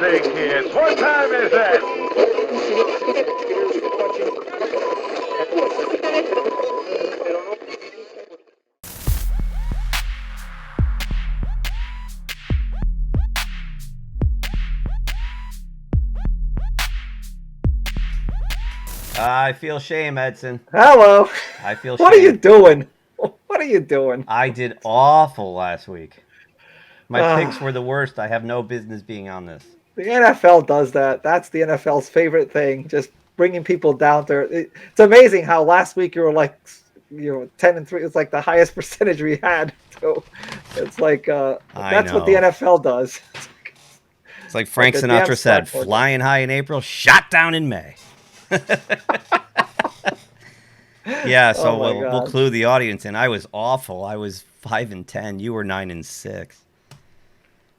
say, kids, what time is it? I feel shame, Edson. Hello. I feel shame. What are you doing? What are you doing? I did awful last week. My picks were the worst. I have no business being on this. The NFL does that. That's the NFL's favorite thing, just bringing people down there. It's amazing how last week you were like, 10-3. It's like the highest percentage we had. So it's like that's what the NFL does. It's like Frank Sinatra said, flying high in April, shot down in May. Yeah, so we'll clue the audience in. I was awful. I was 5-10. You were 9-6.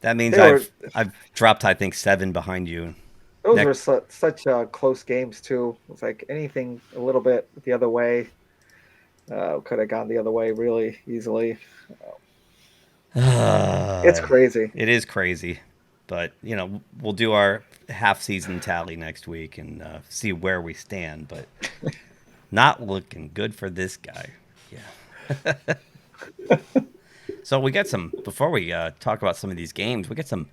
That means I've dropped, I think, 7 behind you. Those were such close games too. It was like anything a little bit the other way could have gone the other way really easily. It's crazy. It is crazy, but we'll do our half-season tally next week and see where we stand. But not looking good for this guy. Yeah. So we got some. Before we talk about some of these games, we got some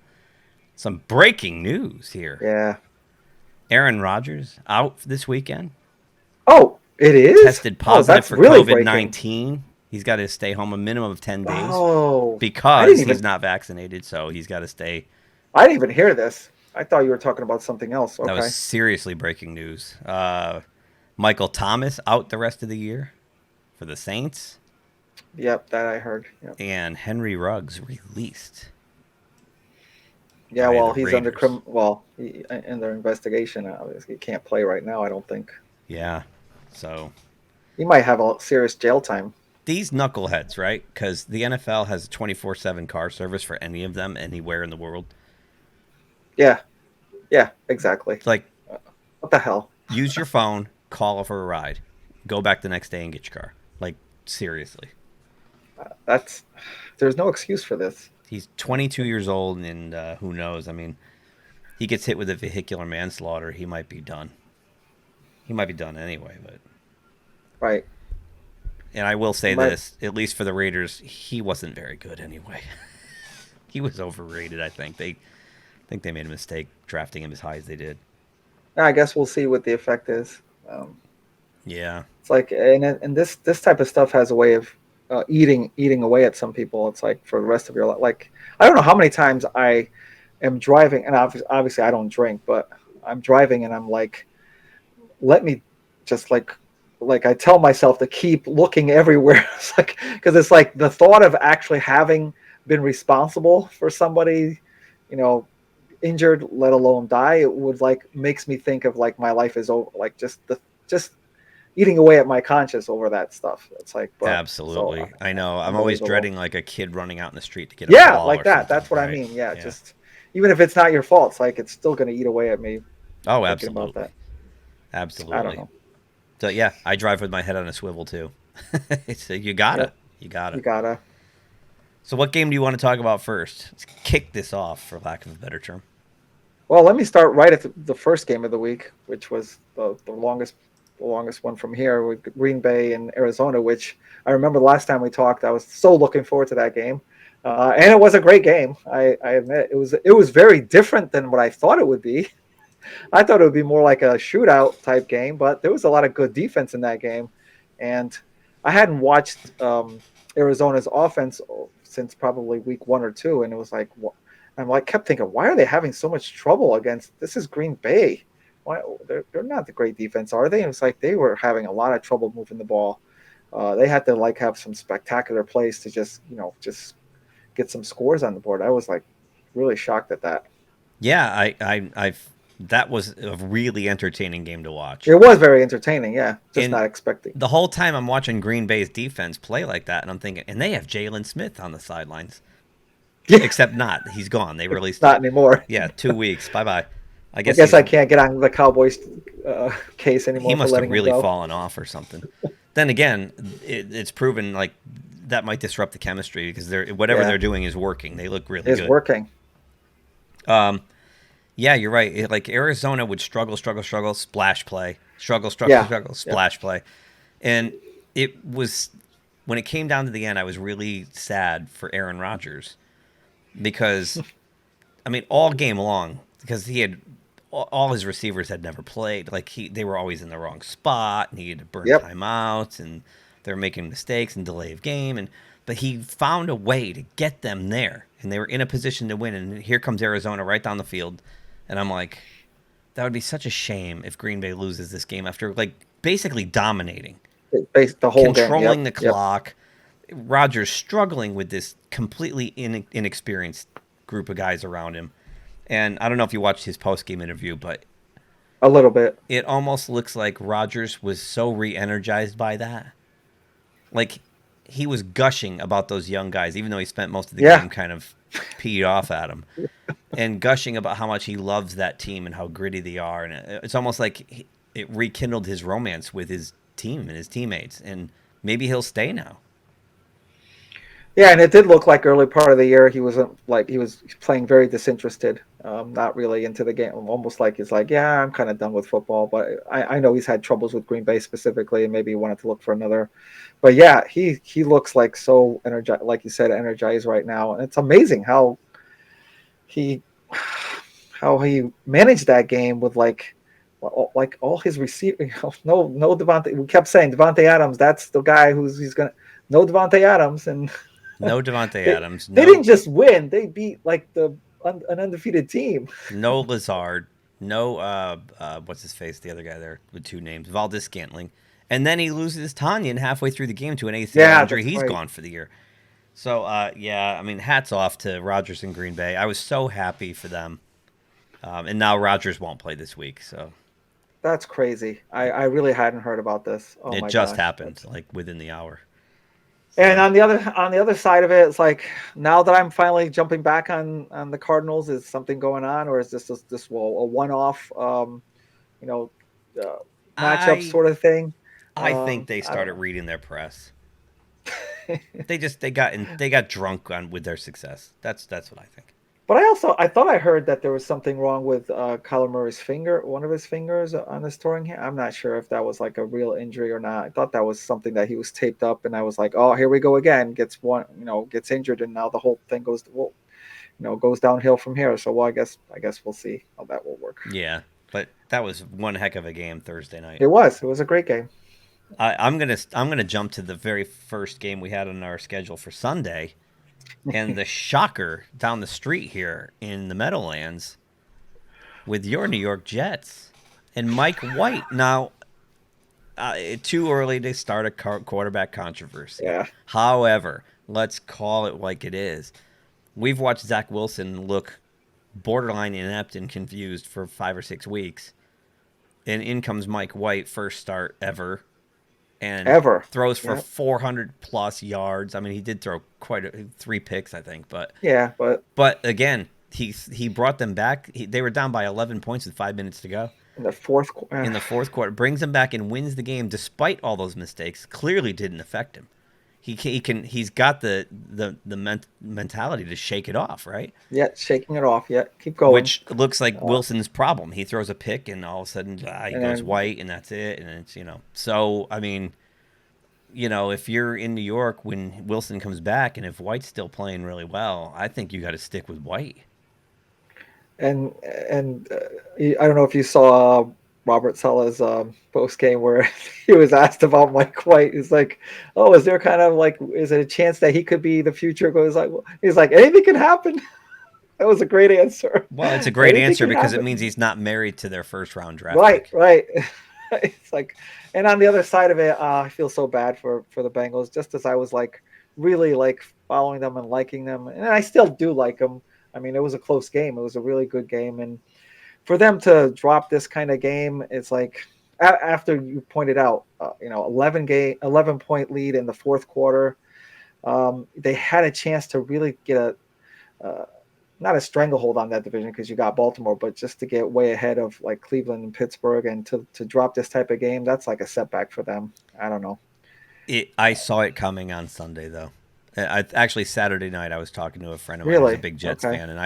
breaking news here. Yeah. Aaron Rodgers out this weekend. Oh, it is? Tested positive for really COVID-19. He's got to stay home a minimum of 10 days because he's not vaccinated, so he's got to stay. I didn't even hear this. I thought you were talking about something else. Okay. That was seriously breaking news. Michael Thomas out the rest of the year for the Saints. Yep, that I heard. Yep. And Henry Ruggs released. Yeah, well, he's under in their investigation. Obviously, he can't play right now, I don't think. Yeah, so he might have a serious jail time. These knuckleheads, right? Because the NFL has a 24/7 car service for any of them anywhere in the world. Yeah, exactly. It's like, what the hell? Use your phone, call for a ride, go back the next day and get your car. Like, seriously. There's no excuse for this. He's 22 years old, and who knows? I mean, he gets hit with a vehicular manslaughter, he might be done. He might be done anyway, but right. And I will say this, at least for the Raiders, he wasn't very good anyway. He was overrated, I think. They made a mistake drafting him as high as they did. I guess we'll see what the effect is. Yeah. It's like, and this type of stuff has a way of eating away at some people. It's like for the rest of your life. Like, I don't know how many times I am driving, and obviously I don't drink, but I'm driving and I'm like, let me just like I tell myself to keep looking everywhere. It's like, because it's like the thought of actually having been responsible for somebody, injured, let alone die, it would like makes me think of like my life is over, like just eating away at my conscience over that stuff. It's like, absolutely. So, I know. I'm always dreading like a kid running out in the street to get a ball like that. That's what I mean. Yeah, just even if it's not your fault, it's like it's still going to eat away at me. Oh, absolutely. Absolutely. I don't know. So yeah, I drive with my head on a swivel too. So you gotta. So what game do you want to talk about first? Let's kick this off, for lack of a better term. Well, let me start right at the first game of the week, which was the longest one from here with Green Bay and Arizona, which I remember the last time we talked, I was so looking forward to that game. And it was a great game. I admit it was very different than what I thought it would be. I thought it would be more like a shootout type game, but there was a lot of good defense in that game. And I hadn't watched Arizona's offense since probably week 1 or 2. And it was like, kept thinking, why are they having so much trouble against, this is Green Bay. Why, they're not the great defense, are they? And it's like they were having a lot of trouble moving the ball. They had to like have some spectacular plays to just get some scores on the board. I was like really shocked at that. Yeah, that was a really entertaining game to watch. It was very entertaining, yeah. Not expecting. The whole time I'm watching Green Bay's defense play like that, and I'm thinking, and they have Jalen Smith on the sidelines. Yeah. Except not. He's gone. They released not anymore. Yeah, 2 weeks. Bye-bye. I guess I can't get on the Cowboys case anymore. He must have really fallen off or something. Then again, it's proven like that might disrupt the chemistry because whatever they're doing is working. They look really good. It's working. Yeah, you're right. Like Arizona would struggle, splash play, Yeah, yeah, splash play, and it was when it came down to the end, I was really sad for Aaron Rodgers because I mean, all game long, because he had all his receivers had never played. Like they were always in the wrong spot, and he had to burn yep. timeouts, and they were making mistakes and delay of game, and but he found a way to get them there, and they were in a position to win. And here comes Arizona right down the field, and I'm like, that would be such a shame if Green Bay loses this game after like basically dominating, Based the whole game. controlling Yep, the yep. clock. Rodgers struggling with this completely inexperienced group of guys around him. And I don't know if you watched his post game interview, but A little bit. it almost looks like Rodgers was so re energized by that. Like he was gushing about those young guys, even though he spent most of the Yeah, game kind of peed off at them and gushing about how much he loves that team and how gritty they are. And it's almost like it rekindled his romance with his team and his teammates. And maybe he'll stay now. yeah, and it did look like early part of the year he wasn't like he was playing very disinterested, not really into the game. Almost like he's like, yeah, I'm kind of done with football. But I know he's had troubles with Green Bay specifically, and maybe he wanted to look for another. But yeah, he looks like so energized, like you said, energized right now, and it's amazing he how he managed that game with like all his receiving. No Devontae. We kept saying Devontae Adams. That's the guy he's gonna. No Devontae Adams, and No Devontae they, Adams. they didn't No, just win; they beat like an undefeated team. no Lazard. No, what's his face? The other guy there with two names, Valdez Scantling. And then he loses Tanyan halfway through the game to an ACL Yeah, injury. that's He's right. gone for the year. So, yeah, I mean, hats off to Rodgers and Green Bay. I was so happy for them. And now Rodgers won't play this week. So That's crazy. I really hadn't heard about this. Oh it my just gosh. happened, like within the hour. And So, on the other side of it, it's like now that I'm finally jumping back on the Cardinals, is something going on, or is this well, a one off you know uh, matchup I sort of thing? I think they I don't started know. reading their press. They got drunk on with their success. That's what I think. But I thought I heard that there was something wrong with Kyler Murray's finger, one of his fingers on his throwing hand. I'm not sure if that was like a real injury or not. I thought that was something that he was taped up, and I was like, oh, here we go again. Gets injured, and now the whole thing goes downhill from here. So well, I guess we'll see how that will work. Yeah, but that was one heck of a game Thursday night. It was a great game. I'm gonna jump to the very first game we had on our schedule for Sunday, and the shocker down the street here in the Meadowlands with your New York Jets and Mike White. Now, too early to start a quarterback controversy. Yeah, However, let's call it like it is. We've watched Zach Wilson look borderline inept and confused for 5 or 6 weeks, and in comes Mike White, first start ever, and ever. throws for Yeah, 400 plus yards. I mean, he did throw three picks, I think, but yeah, but again, he brought them back. They were down by 11 points with 5 minutes to go in the fourth, in the fourth quarter. Brings them back and wins the game despite all those mistakes. Clearly didn't affect him. He's got the mentality to shake it off, right? yeah, shaking it off. Yeah, keep going. Which looks like Uh, Wilson's problem. He throws a pick and all of a sudden he and goes then white and that's it. And it's so I mean, if you're in New York when Wilson comes back and if White's still playing really well, I think you got to stick with White. and I don't know if you saw Robert Sala's post game where he was asked about Mike White. He's like, "Oh, is there kind of like is it a chance that he could be the future?" He's like, "Anything can happen." That was a great answer. Well, it's a great Anything answer can because it happen. means he's not married to their first round draft Right, pick. right. It's like, and on the other side of it, I feel so bad for the Bengals. Just as I was like really like following them and liking them, and I still do like them. I mean, it was a close game. It was a really good game, and for them to drop this kind of game, it's like after you pointed out, 11-point lead in the fourth quarter. They had a chance to really get uh, not a stranglehold on that division because you got Baltimore, but just to get way ahead of like Cleveland and Pittsburgh and to drop this type of game, that's like a setback for them. I don't know. I saw it coming on Sunday though. Actually Saturday night I was talking to a friend of mine who's a Really? big Jets Okay. fan, and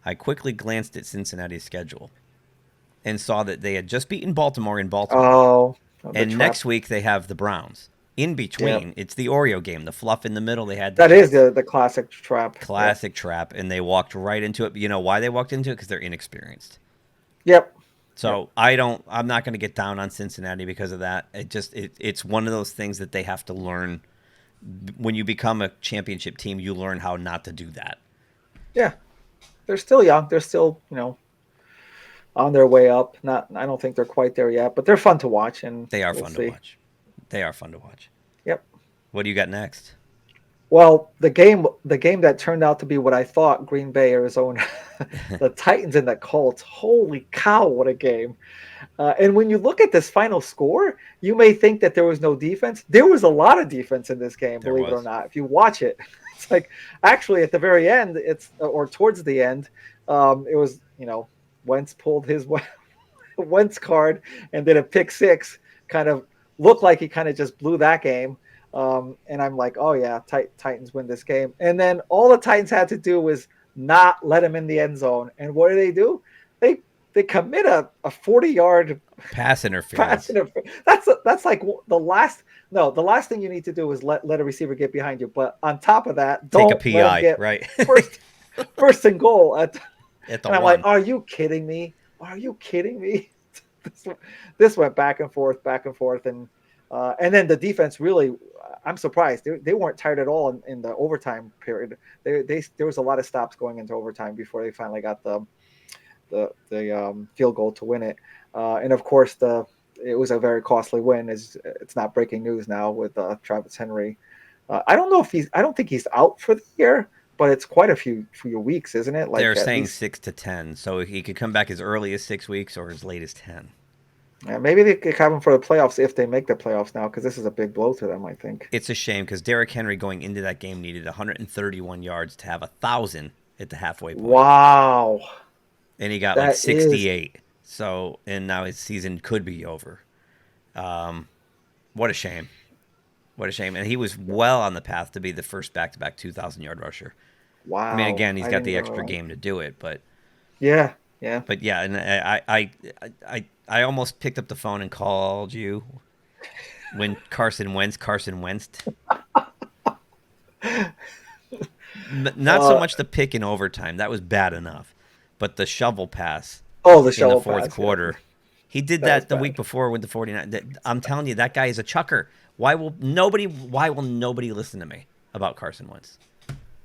I quickly glanced at Cincinnati's schedule and saw that they had just beaten Baltimore in Baltimore. Oh, the And trap. next week they have the Browns. In between, Yep. it's the Oreo game. The fluff in the middle, they had the That is Jets. the classic trap. Classic trap, and they walked right into it. You know why they walked into it? Because they're inexperienced. Yep. So I'm not going to get down on Cincinnati because of that. It's one of those things that they have to learn. When you become a championship team, you learn how not to do that. Yeah. They're still young. They're still, on their way up. I don't think they're quite there yet, but they're fun to watch, and They are we'll fun see. to watch. They are fun to watch. Yep. What do you got next? Well, the game that turned out to be what I thought, Green Bay, Arizona, the Titans and the Colts. Holy cow, what a game. And when you look at this final score, you may think that there was no defense. There was a lot of defense in this game, There believe it or was. not. If you watch it, it's like actually at the very end, or towards the end, it was, Wentz pulled his Wentz card and did a pick six, kind of looked like he kind of just blew that game. And I'm like, oh yeah, Titans win this game. And then all the Titans had to do was not let him in the end zone. And what do? They commit a 40-yard Pass interference. That's like the last. No, the last thing you need to do is let a receiver get behind you. But on top of that, Take don't a let him PI, get right? first and goal At the and I'm one. like, are you kidding me? Are you kidding me? This went back and forth, and then the defense really. I'm surprised they weren't tired at all in the overtime period. There was a lot of stops going into overtime before they finally got the field goal to win it. And of course, it was a very costly win. It's not breaking news now with Travis Henry. I don't think he's out for the year, but it's quite a few weeks, isn't it? Like They're at saying least, 6 to 10, so he could come back as early as 6 weeks or as late as 10. yeah, maybe they could have him for the playoffs if they make the playoffs now, because this is a big blow to them, I think. It's a shame because Derrick Henry going into that game needed 131 yards to have 1,000 at the halfway point. Wow. And he got That like 68. So, and now his season could be over. What a shame. What a shame. And he was well on the path to be the first back-to-back 2,000-yard rusher. Wow. I mean, again, he's I got the didn't extra realize. game to do it, but Yeah. and I almost picked up the phone and called you when Carson Wentz. Not so much the pick in overtime. That was bad enough. But the shovel pass The shovel in the fourth pass, quarter. yeah. He did That was that the bad. week before with the 49. I'm telling you, that guy is a chucker. Why will nobody listen to me about Carson Wentz?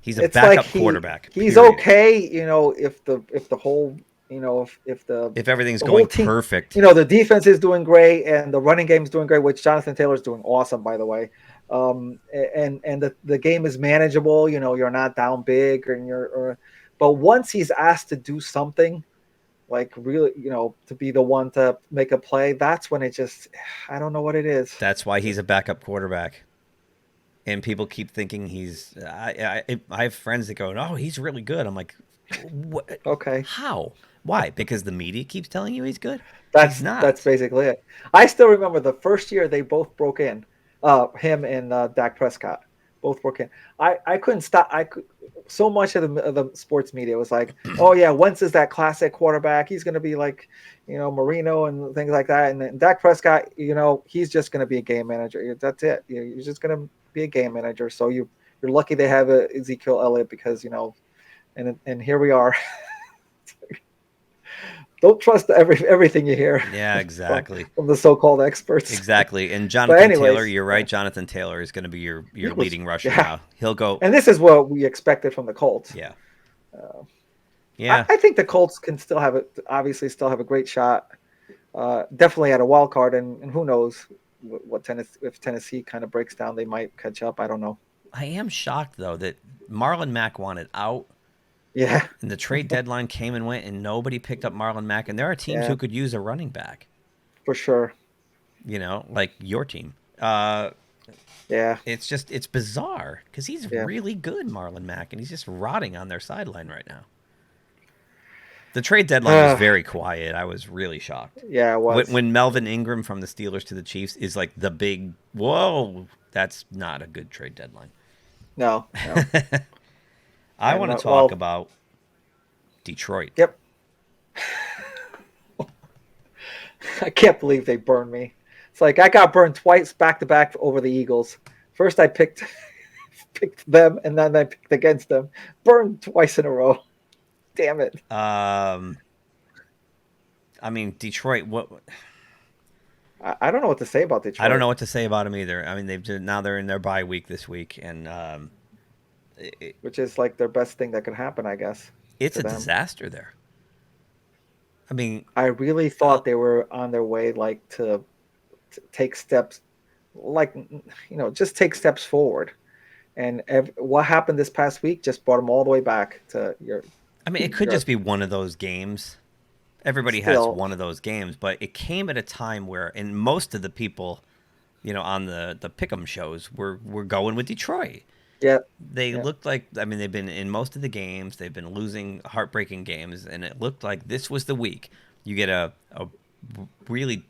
He's a It's backup like quarterback. He's period. okay, if the whole, if everything's the whole going team, perfect. the defense is doing great and the running game is doing great, which Jonathan Taylor's doing awesome, by the way. And the game is manageable. You're not down big, but once he's asked to do something, like really, to be the one to make a play, that's when it just, I don't know what it is. That's why he's a backup quarterback. And people keep thinking he's. I have friends that go, "Oh, he's really good." I'm like, what? Okay. How? Why? Because the media keeps telling you he's good. That's He's not. That's basically it. I still remember the first year they both broke in. Him and Dak Prescott both broke in. I couldn't stop. So much of the sports media was like, "Oh yeah, Wentz is that classic quarterback. He's going to be like, Marino and things like that." And then Dak Prescott, he's just going to be a game manager. That's it. You're just going to be a game manager. So you're lucky they have Ezekiel Elliott because and here we are. Don't trust everything you hear. Yeah, exactly. From the so-called experts. Exactly. And Jonathan anyways, Taylor, you're right. Jonathan Taylor is going to be your leading rusher now. He'll go. And this is what we expected from the Colts. Yeah. I think the Colts can still have a great shot. Definitely at a wild card, and who knows if Tennessee kind of breaks down, they might catch up. I don't know. I am shocked though that Marlon Mack wanted out. Yeah. And the trade deadline came and went, and nobody picked up Marlon Mack. And there are teams who could use a running back. For sure. Like your team. Yeah. It's bizarre because he's really good, Marlon Mack, and he's just rotting on their sideline right now. The trade deadline was very quiet. I was really shocked. Yeah, it was. When Melvin Ingram from the Steelers to the Chiefs is like the big, whoa, that's not a good trade deadline. No. I want to talk about Detroit. Yep. I can't believe they burned me. It's like I got burned twice back to back over the Eagles. First I picked them, and then I picked against them. Burned twice in a row. Damn it. I mean, Detroit. What? I don't know what to say about Detroit. I don't know what to say about them either. I mean, now they're in their bye week this week, and which is like their best thing that could happen, I guess. It's a disaster there. I mean, I really thought they were on their way, like to take steps, like just take steps forward. And what happened this past week just brought them all the way back to your. I mean, it could just be one of those games. Everybody has one of those games, but it came at a time where, and most of the people, on the Pick'em shows were going with Detroit. Yeah. They looked like, I mean, they've been in most of the games. They've been losing heartbreaking games, and it looked like this was the week. You get a really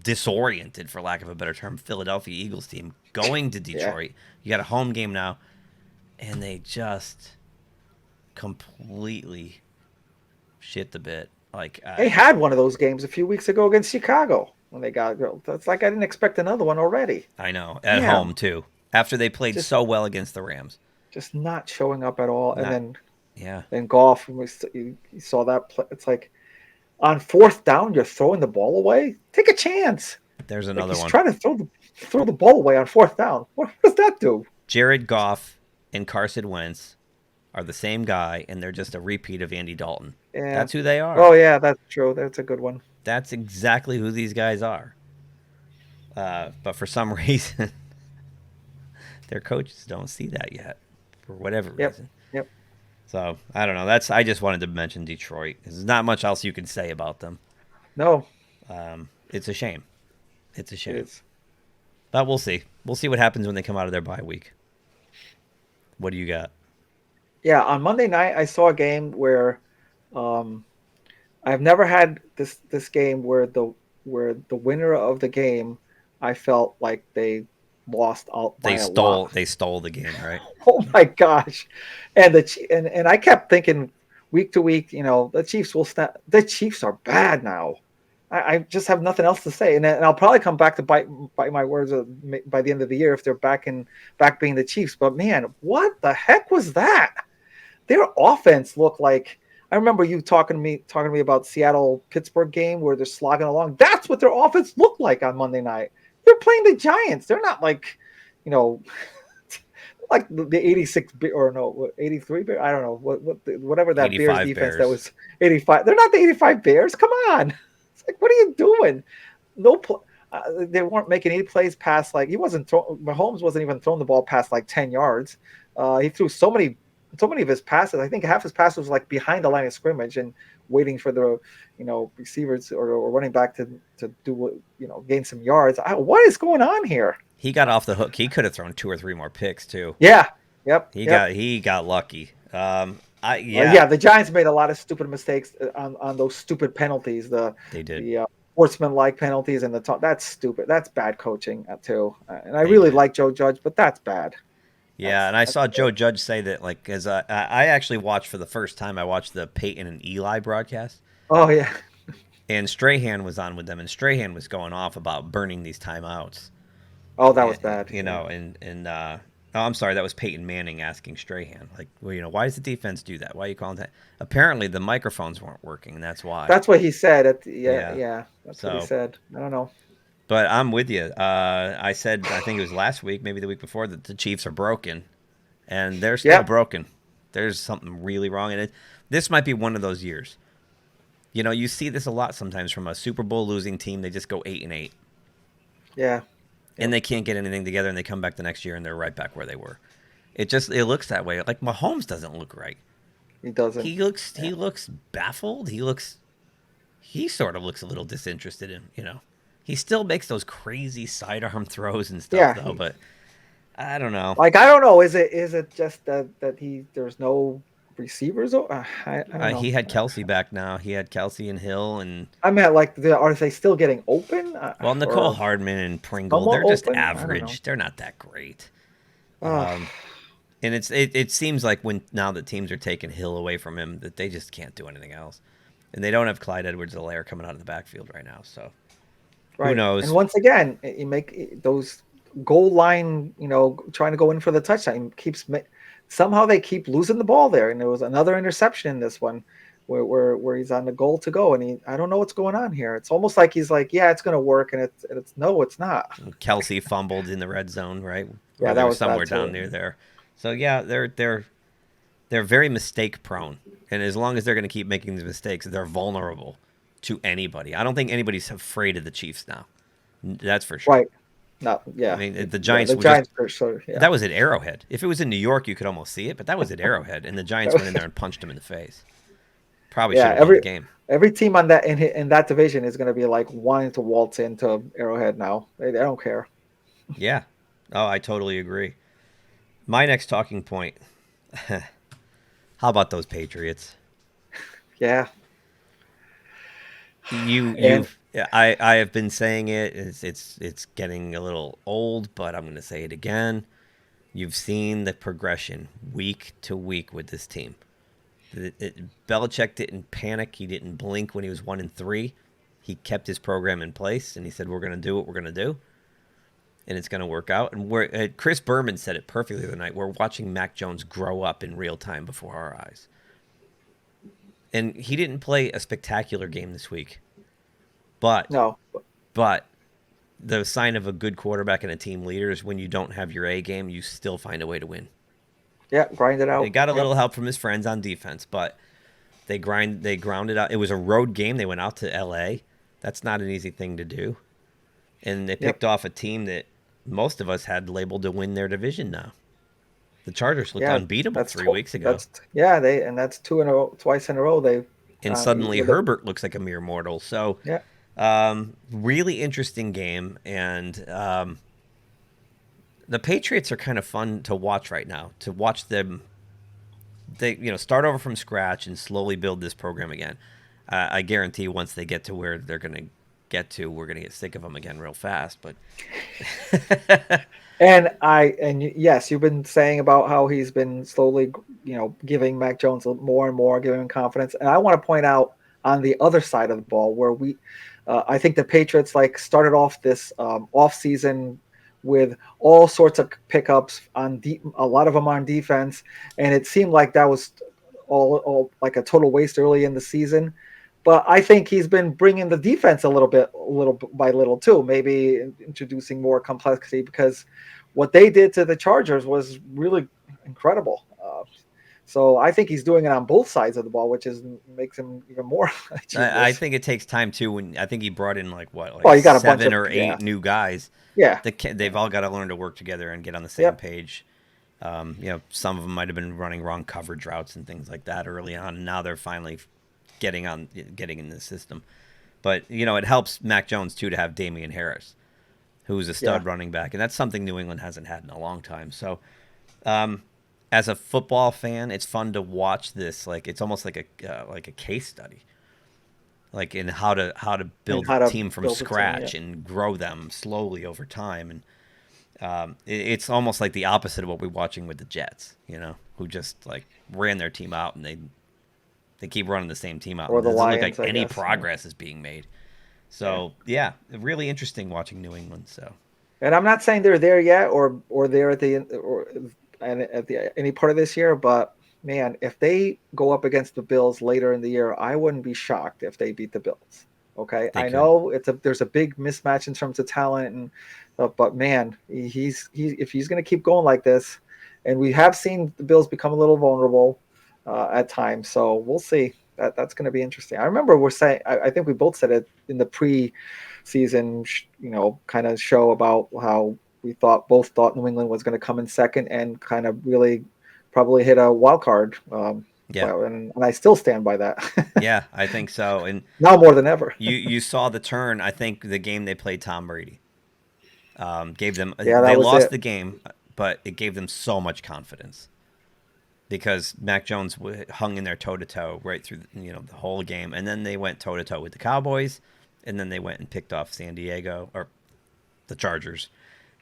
disoriented, for lack of a better term, Philadelphia Eagles team going to Detroit. You got a home game now, and they just completely shit the bed. Like they had one of those games a few weeks ago against Chicago when they got. That's like I didn't expect another one already. I know, at home too. After they played so well against the Rams, just not showing up at all, and then Goff. You saw that play. It's like on fourth down, you're throwing the ball away. Take a chance. There's another one. He's trying to throw the ball away on fourth down. What does that do? Jared Goff and Carson Wentz are the same guy, and they're just a repeat of Andy Dalton. Yeah. That's who they are. Oh yeah, that's true. That's a good one. That's exactly who these guys are. But for some reason, their coaches don't see that yet, for whatever reason. Yep. So I don't know. I just wanted to mention Detroit. There's not much else you can say about them. No. It's a shame. It's a shame. It is. But we'll see. We'll see what happens when they come out of their bye week. What do you got? Yeah, on Monday night I saw a game where I've never had this game where the winner of the game, I felt like they lost out by a lot. They stole the game, right? Oh my gosh. And I kept thinking week to week, the Chiefs will snap. The Chiefs are bad now. I just have nothing else to say, and I'll probably come back to bite my words by the end of the year if they're back being the Chiefs. But man, what the heck was that? Their offense looked like. I remember you talking to me about Seattle-Pittsburgh game where they're slogging along. That's what their offense looked like on Monday night. They're playing the Giants. They're not like, like the 86 or no 83. I don't know whatever that Bears defense Bears. That was 85. They're not the 85 Bears. Come on. Like, what are you doing? They weren't making any plays past Mahomes wasn't even throwing the ball past like 10 yards. He threw so many of his passes. I think half his passes was like behind the line of scrimmage and waiting for the receivers or running back to do gain some yards. What is going on here? He got off the hook. He could have thrown 2 or 3 more picks too. Yeah. Yep. He got lucky. The Giants made a lot of stupid mistakes on those stupid penalties. They did. The sportsman-like penalties and that's stupid. That's bad coaching too. And I really like Joe Judge, but that's bad. Yeah, and I saw Joe Judge say that as I actually watched for the first time. I watched the Peyton and Eli broadcast. Oh yeah. And Strahan was on with them, and Strahan was going off about burning these timeouts. Oh, that was bad. I'm sorry, that was Peyton Manning asking Strahan, like, well, why does the defense do that? Why are you calling that? Apparently, the microphones weren't working, and that's why. That's what he said. That's what he said. I don't know. But I'm with you. I said, I think it was last week, maybe the week before, that the Chiefs are broken, and they're still broken. There's something really wrong in it. This might be one of those years. You see this a lot sometimes from a Super Bowl losing team. They just go 8-8. Yeah. And they can't get anything together, and they come back the next year, and they're right back where they were. It looks that way. Like Mahomes doesn't look right. He doesn't. He looks baffled. He sort of llooks a little disinterested in. He still makes those crazy sidearm throws and stuff though, but I don't know. Like I don't know. Is it just that there's no receivers? I don't know. He had Kelsey back now. He had Kelsey and Hill and. I mean, are they still getting open? Well, Nicole Hardman and Pringle, they're just average. They're not that great. And it seems like now that teams are taking Hill away from him, that they just can't do anything else. And they don't have Clyde Edwards-Helaire coming out of the backfield right now. So who Right. And knows? once again, you make those goal line, trying to go in for the touchdown somehow they keep losing the ball there. And there was another interception in this one where he's on the goal to go. And I don't know what's going on here. It's almost like he's like, yeah, it's going to work. And it's no, it's not. Kelsey fumbled in the red zone, right? Yeah, Or that they were was somewhere bad too. down near there. So yeah, they're very mistake prone. And as long as they're going to keep making these mistakes, they're vulnerable to anybody. I don't think anybody's afraid of the Chiefs now. That's for sure. Right. No, yeah. I mean, the Giants. The Giants for sure. Yeah. That was at Arrowhead. If it was in New York, you could almost see it, but that was at Arrowhead, and the Giants went in there and punched him in the face. Probably should have won the game. Every team on that in that division is going to be like wanting to waltz into Arrowhead now. They don't care. Yeah. Oh, I totally agree. My next talking point. How about those Patriots? Yeah. I have been saying it. It's getting a little old, but I'm going to say it again. You've seen the progression week to week with this team. Belichick didn't panic. He didn't blink when he was 1-3. He kept his program in place, and he said, "We're going to do what we're going to do, and it's going to work out." And Chris Berman said it perfectly the other night. We're watching Mac Jones grow up in real time before our eyes. And he didn't play a spectacular game this week. But the sign of a good quarterback and a team leader is when you don't have your A game, you still find a way to win. Yeah, grind it out. He got a little help from his friends on defense, but they ground it out. It was a road game. They went out to L.A. That's not an easy thing to do. And they picked off a team that most of us had labeled to win their division now. The Chargers looked unbeatable 3 weeks ago. That's twice in a row. And suddenly Herbert looks like a mere mortal. So really interesting game. And the Patriots are kind of fun to watch right now. To watch them, they start over from scratch and slowly build this program again. I guarantee once they get to where they're going to get to, we're going to get sick of them again real fast. But And yes, you've been saying about how he's been slowly, giving Mac Jones more and more, giving him confidence. And I want to point out on the other side of the ball where I think the Patriots started off this off season with all sorts of pickups a lot of them on defense, and it seemed like that was all like a total waste early in the season. But I think he's been bringing the defense a little by little too, maybe introducing more complexity, because what they did to the Chargers was really incredible. So I think he's doing it on both sides of the ball, which makes him even more. I think it takes time too. I think he brought in you got 7 or 8 new guys. Yeah, they've all got to learn to work together and get on the same page. Some of them might have been running wrong coverage routes and things like that early on, and now they're finally getting in the system. But it helps Mac Jones too to have Damian Harris, who's a stud running back, and that's something New England hasn't had in a long time. So as a football fan, it's fun to watch this. It's almost like a case study, in how to build a team from scratch and grow them slowly over time. And it's almost like the opposite of what we're watching with the Jets, who just ran their team out, and they keep running the same team out. Or it the doesn't Lions, look like any progress is being made. So really interesting watching New England. So, and I'm not saying they're there yet, or they're at any part of this year, but man, if they go up against the Bills later in the year, I wouldn't be shocked if they beat the Bills. Okay, I know there's a big mismatch in terms of talent, but man, if he's going to keep going like this, and we have seen the Bills become a little vulnerable at times, so we'll see. That's going to be interesting. I remember I think we both said it in the pre-season, kind of show about how we both thought New England was going to come in second and kind of really probably hit a wild card. And I still stand by that. Yeah, I think so. And now more than ever. you saw the turn. I think the game they played Tom Brady gave them. They lost the game, but it gave them so much confidence. Because Mac Jones hung in there toe-to-toe right through the whole game. And then they went toe-to-toe with the Cowboys. And then they went and picked off San Diego, or the Chargers.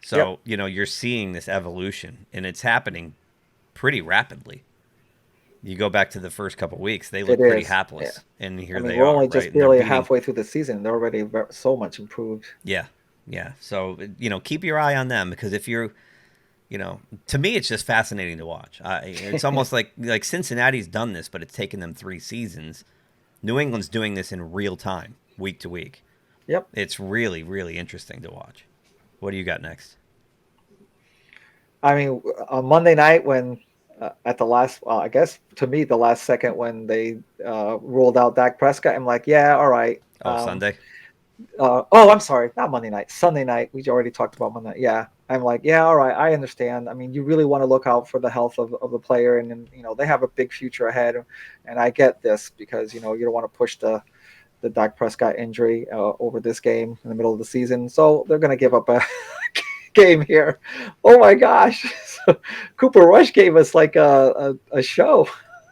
So, you're seeing this evolution. And it's happening pretty rapidly. You go back to the first couple weeks, they It look pretty is. Yeah. hapless, and I here mean, they we're are, only right? just And they're barely beating. halfway through the season. They're already so much improved. Yeah, yeah. So keep your eye on them because if you're, to me, it's just fascinating to watch. It's almost like Cincinnati's done this, but it's taken them 3 seasons. New England's doing this in real time, week to week. Yep. It's really, really interesting to watch. What do you got next? I mean, on Monday night when at the last, I guess to me, the last second when they ruled out Dak Prescott, I'm like, yeah, all right. Oh, Sunday? I'm sorry, not Monday night, Sunday night. We already talked about Monday night. Yeah, I'm like, yeah, all right, I understand. I mean, you really want to look out for the health of the player, and they have a big future ahead, and I get this because you don't want to push the Dak Prescott injury over this game in the middle of the season, so they're going to give up a game here. Oh my gosh! So Cooper Rush gave us like a show.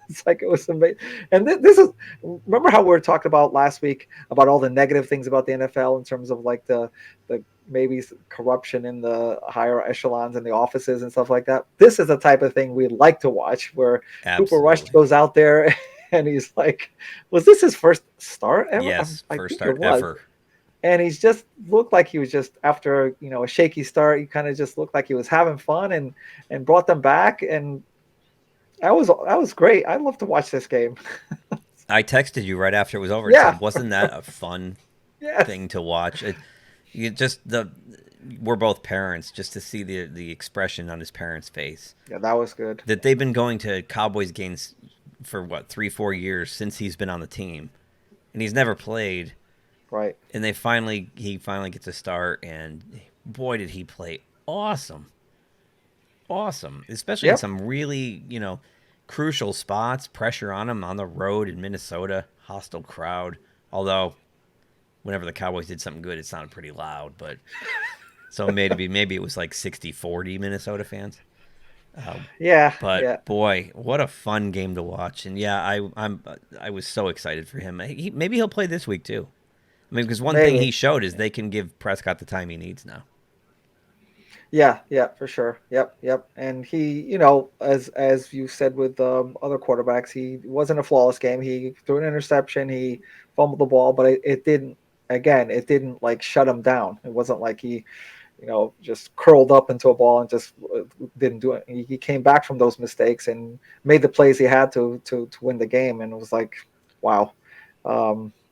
It's like it was amazing. And this is, remember how we were talking about last week about all the negative things about the NFL in terms of like the maybe corruption in the higher echelons and the offices and stuff like that. This is the type of thing we'd like to watch where Cooper Rush Absolutely. goes out there and he's like, was this his first start ever? Yes, I first think it start was. ever. And he's just looked like he was just after a shaky start. He kind of just looked like he was having fun and brought them back. And that was great. I love to watch this game. I texted you right after it was over and Yeah. said, "Wasn't that a fun Yes. thing to watch?" We're both parents, just to see the expression on his parents' face. Yeah, that was good. That they've been going to Cowboys games for 3-4 years since he's been on the team, and he's never played. Right. And he finally gets a start, and boy, did he play awesome, especially in some really crucial spots. Pressure on him on the road in Minnesota, hostile crowd. Although, whenever the Cowboys did something good, it sounded pretty loud. But so maybe it was like 60-40 Minnesota fans. But boy, what a fun game to watch! And yeah, I was so excited for him. Maybe he'll play this week too. I mean, because one thing he showed is they can give Prescott the time he needs now. Yeah, for sure. Yep. And he, as you said with other quarterbacks, he wasn't a flawless game. He threw an interception, he fumbled the ball, but it didn't like shut him down. It wasn't like he, just curled up into a ball and just didn't do it. He came back from those mistakes and made the plays he had to win the game. And it was like, wow.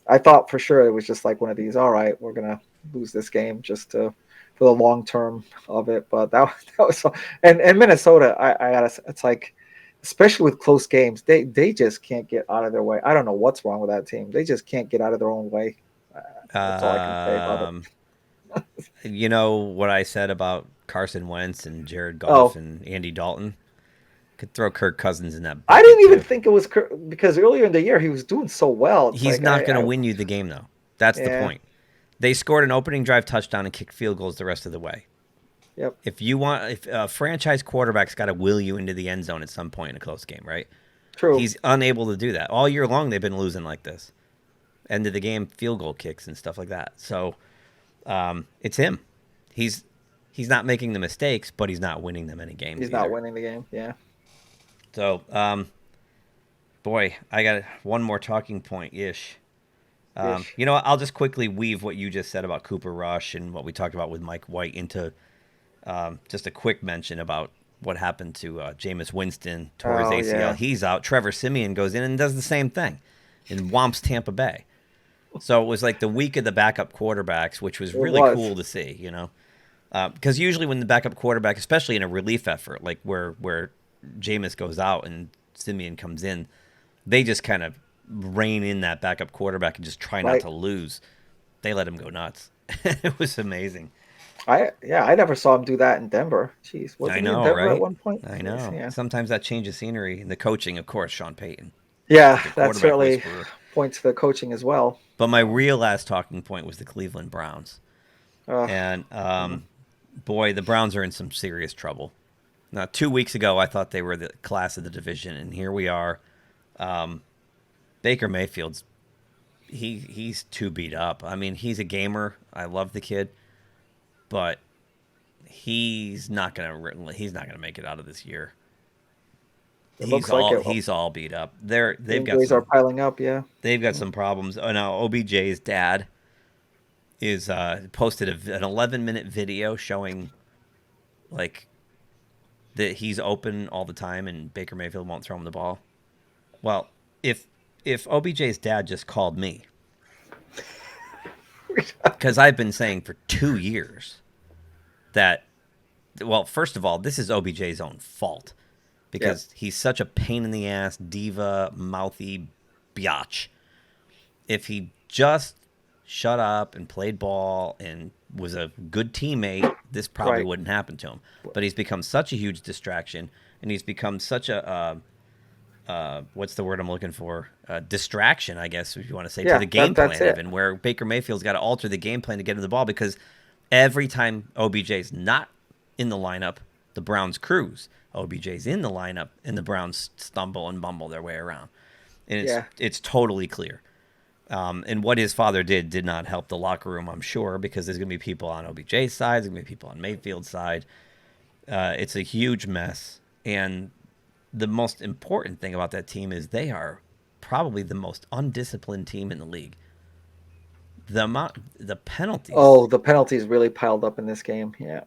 I thought for sure it was just like one of these, all right, we're going to lose this game just for the long term of it. But that was, and Minnesota, I gotta, it's like, especially with close games, they just can't get out of their way. I don't know what's wrong with that team. They just can't get out of their own way. That's all I can say about it. You know what I said about Carson Wentz and Jared Goff and Andy Dalton? Could throw Kirk Cousins in that. I didn't even think it was because earlier in the year he was doing so well. He's not going to win you the game, though. That's the point. They scored an opening drive touchdown and kicked field goals the rest of the way. Yep. If a franchise quarterback's got to will you into the end zone at some point in a close game, right? True. He's unable to do that. All year long, they've been losing like this. End of the game, field goal kicks and stuff like that. So it's him. He's not making the mistakes, but he's not winning them any games. He's not winning the game, yeah. So, boy, I got one more talking point-ish. You know what? I'll just quickly weave what you just said about Cooper Rush and what we talked about with Mike White into just a quick mention about what happened to Jameis Winston, tore his ACL. Yeah. He's out. Trevor Siemian goes in and does the same thing and whomps Tampa Bay. So it was like the week of the backup quarterbacks, which was really cool to see, because usually when the backup quarterback, especially in a relief effort, like where Jameis goes out and Siemian comes in, they just kind of rein in that backup quarterback and just try not to lose. They let him go nuts. It was amazing. I never saw him do that in Denver. Jeez, wasn't he in Denver at one point? I know. Yeah. Sometimes that changes scenery. And the coaching, of course, Sean Payton. Yeah, that certainly points to the coaching as well. But my real last talking point was the Cleveland Browns. And, boy, the Browns are in some serious trouble. Now, 2 weeks ago, I thought they were the class of the division, and here we are. Baker Mayfield's he's too beat up. I mean, he's a gamer. I love the kid, but he's not gonna make it out of this year. It looks like it. He's all beat up. The They've got injuries are piling up. Yeah. they've got some problems. Oh, now OBJ's dad is posted an 11-minute video showing like that he's open all the time and Baker Mayfield won't throw him the ball. Well, if OBJ's dad just called me, because I've been saying for 2 years that, well, first of all, this is OBJ's own fault because he's such a pain in the ass, diva, mouthy biatch. If he just shut up and played ball and was a good teammate, this probably wouldn't happen to him. But he's become such a huge distraction, and he's become such a what's the word I'm looking for? Distraction, I guess, if you want to say, to the game plan, even where Baker Mayfield's got to alter the game plan to get to the ball because every time OBJ's not in the lineup, the Browns cruise. OBJ's in the lineup, and the Browns stumble and bumble their way around. And it's totally clear. And what his father did not help the locker room, I'm sure, because there's going to be people on OBJ's side, there's going to be people on Mayfield's side. It's a huge mess. And the most important thing about that team is they are probably the most undisciplined team in the league. The penalties. Oh, the penalties really piled up in this game. Yeah.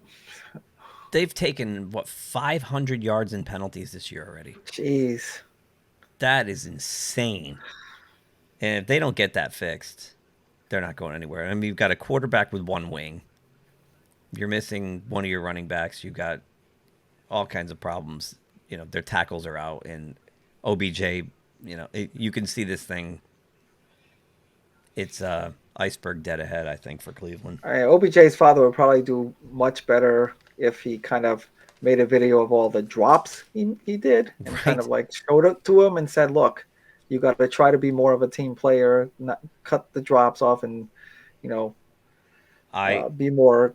They've taken, 500 yards in penalties this year already. Jeez. That is insane. And if they don't get that fixed, they're not going anywhere. I mean, you've got a quarterback with one wing. You're missing one of your running backs. You've got all kinds of problems. You know, their tackles are out. And OBJ, you can see this thing. It's iceberg dead ahead, I think, for Cleveland. All right, OBJ's father would probably do much better if he kind of made a video of all the drops he did and kind of like showed it to him and said, look, you got to try to be more of a team player, not cut the drops off, and be more,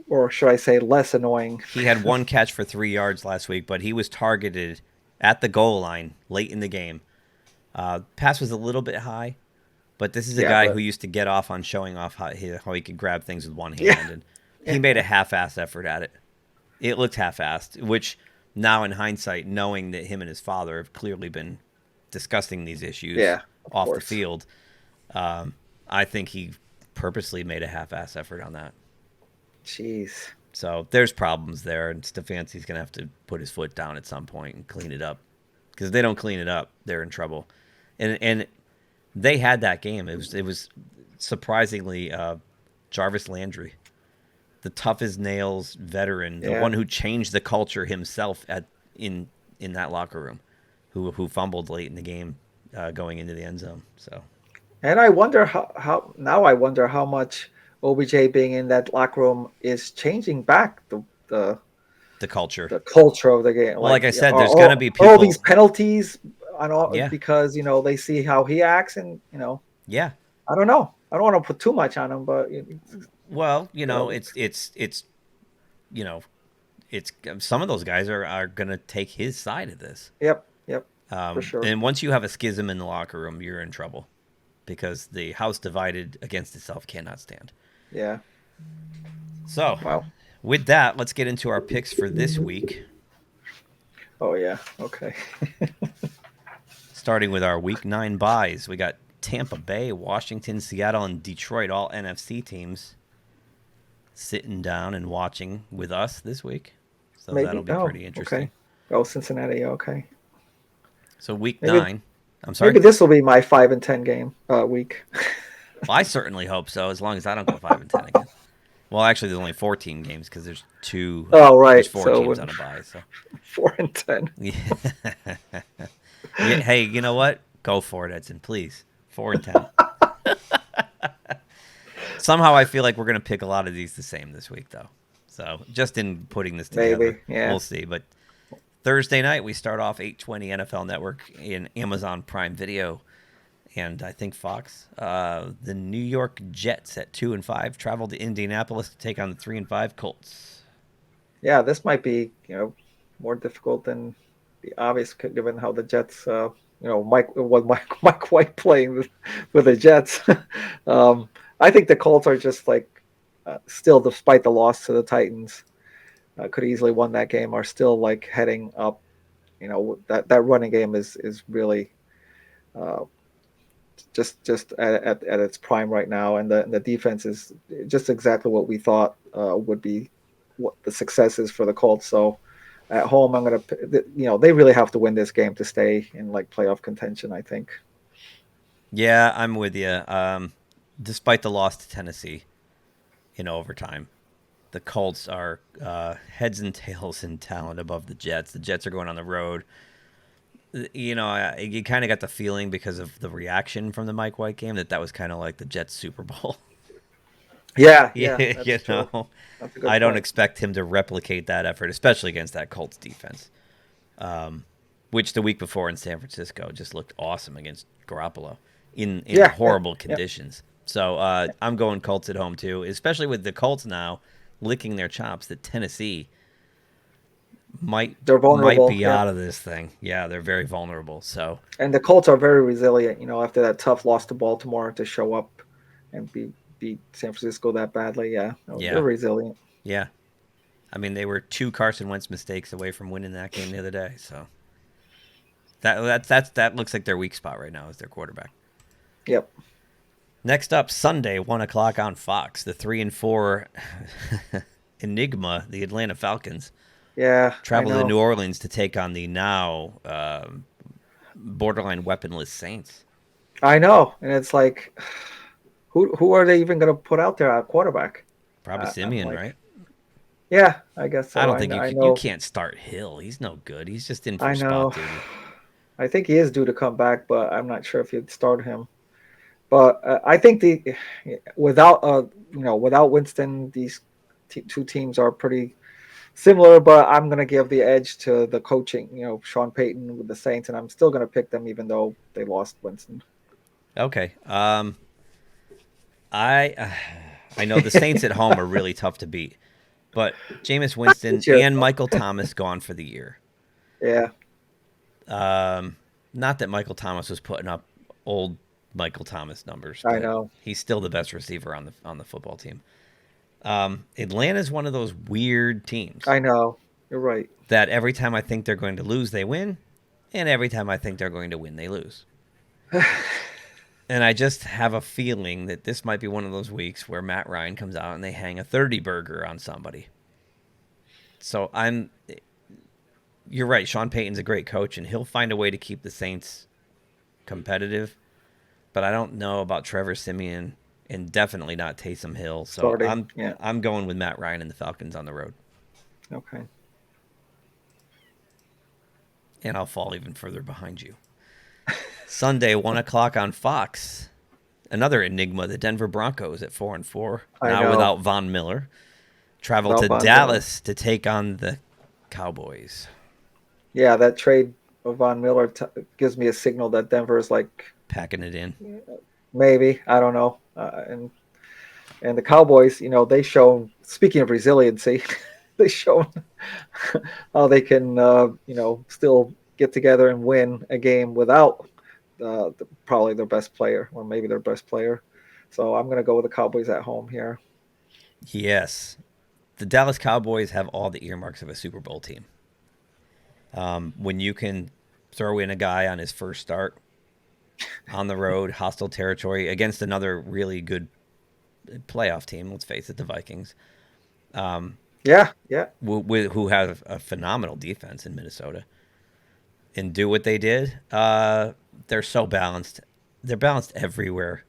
or should I say, less annoying. He had one catch for 3 yards last week, but he was targeted at the goal line late in the game. Pass was a little bit high, but this is a guy who used to get off on showing off how he could grab things with one hand, and he made a half-assed effort at it. It looked half-assed, which now in hindsight, knowing that him and his father have clearly been discussing these issues off the field, I think he purposely made a half-ass effort on that. Jeez. So there's problems there, and Stefanski's going to have to put his foot down at some point and clean it up. Because if they don't clean it up, they're in trouble. And they had that game. It was surprisingly Jarvis Landry, the tough as nails veteran, the one who changed the culture himself in that locker room, who fumbled late in the game going into the end zone. So, and I wonder how much OBJ being in that locker room is changing back the culture of the game. Well, like I said, there's going to be people, all these penalties on all because they see how he acts, and I don't know. I don't want to put too much on him, but it's some of those guys are going to take his side of this. Yep, for sure. And once you have a schism in the locker room, you're in trouble because the house divided against itself cannot stand. Yeah. So, with that, let's get into our picks for this week. Oh yeah. Okay. Starting with our Week 9 buys, we got Tampa Bay, Washington, Seattle, and Detroit, all NFC teams, sitting down and watching with us this week. So that'll be pretty interesting. Okay. Oh, Cincinnati. Okay. So Week 9. I'm sorry. Maybe this will be my 5-10 game week. Well, I certainly hope so, as long as I don't go 5-10 again. Well, actually, there's only 14 games because there's two. Oh, right. There's 4 teams on a bye. So 4-10. Yeah. Hey, you know what? Go for it, Edson, please. 4-10. Somehow I feel like we're going to pick a lot of these the same this week, though. So just in putting this together, we'll see. But Thursday night, we start off 8:20 NFL Network in Amazon Prime Video. And I think Fox, the New York Jets at 2-5 travel to Indianapolis to take on the 3-5 Colts. Yeah, this might be more difficult than the obvious, given how the Jets, Mike White playing with the Jets. I think the Colts are just still, despite the loss to the Titans, could easily won that game. Are still heading up, that running game is really just at its prime right now, and the defense is just exactly what we thought would be what the success is for the Colts. So at home, I'm gonna they really have to win this game to stay in like playoff contention, I think. Yeah, I'm with you. Despite the loss to Tennessee in overtime, the Colts are heads and tails in talent above the Jets. The Jets are going on the road. You kind of got the feeling because of the reaction from the Mike White game that was kind of like the Jets Super Bowl. Yeah, you true. know, That's a good I don't point. expect him to replicate that effort, especially against that Colts defense, which the week before in San Francisco just looked awesome against Garoppolo in horrible conditions. So I'm going Colts at home too, especially with the Colts now licking their chops that Tennessee They're vulnerable. be out of this thing. Yeah, they're very vulnerable. So and the Colts are very resilient. After that tough loss to Baltimore, to show up and beat San Francisco that badly. Yeah, they're resilient. Yeah, I mean they were 2 Carson Wentz mistakes away from winning that game the other day. So that looks like their weak spot right now is their quarterback. Yep. Next up, Sunday, 1:00 on Fox, the 3-4 enigma, the Atlanta Falcons. Yeah, Travel to New Orleans to take on the now borderline weaponless Saints. I know, and it's like, who are they even going to put out there at quarterback? Probably Simeon, right? Yeah, I guess so. I don't think you can't start Hill. He's no good. He's just in for spot duty. I think he is due to come back, but I'm not sure if you'd start him. But I think without Winston, these two teams are pretty similar, but I'm going to give the edge to the coaching, Sean Payton with the Saints, and I'm still going to pick them even though they lost Winston. Okay. I know the Saints at home are really tough to beat, but Jameis Winston and Michael Thomas gone for the year. Yeah. Not that Michael Thomas was putting up old Michael Thomas numbers. I know. He's still the best receiver on the football team. Atlanta's one of those weird teams. I know. You're right. That every time I think they're going to lose, they win. And every time I think they're going to win, they lose. And I just have a feeling that this might be one of those weeks where Matt Ryan comes out and they hang a 30 burger on somebody. So you're right. Sean Payton's a great coach, and he'll find a way to keep the Saints competitive. But I don't know about Trevor Siemian. And definitely not Taysom Hill. So I'm going with Matt Ryan and the Falcons on the road. Okay. And I'll fall even further behind you. Sunday, 1:00 on Fox. Another enigma, the Denver Broncos at 4-4. Now without Von Miller. Travel to Dallas to take on the Cowboys. Yeah, that trade of Von Miller gives me a signal that Denver is like packing it in. Maybe, I don't know. And the Cowboys, they shown, speaking of resiliency, they shown how they can, still get together and win a game without probably their best player, or maybe their best player. So I'm going to go with the Cowboys at home here. Yes. The Dallas Cowboys have all the earmarks of a Super Bowl team. When you can throw in a guy on his first start, on the road, hostile territory, against another really good playoff team, let's face it, the Vikings. Yeah. Who have a phenomenal defense in Minnesota. And do what they did. They're so balanced. They're balanced everywhere.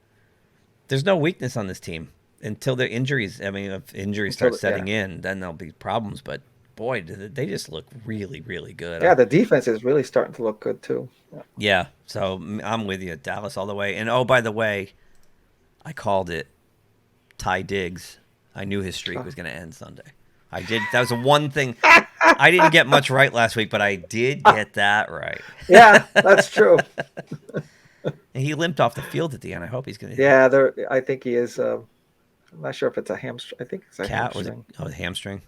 There's no weakness on this team until the injuries. I mean, if injuries start setting in, then there'll be problems. But boy, they just look really, really good. Yeah, the defense is really starting to look good too. Yeah, so I'm with you, Dallas all the way. And oh, by the way, I called it. Ty Diggs. I knew his streak was going to end Sunday. I did. That was the one thing. I didn't get much right last week, but I did get that right. Yeah, that's true. And he limped off the field at the end. I hope he's going to. Yeah, I think he is. I'm not sure if it's a hamstring. I think it's a hamstring. Was it hamstring?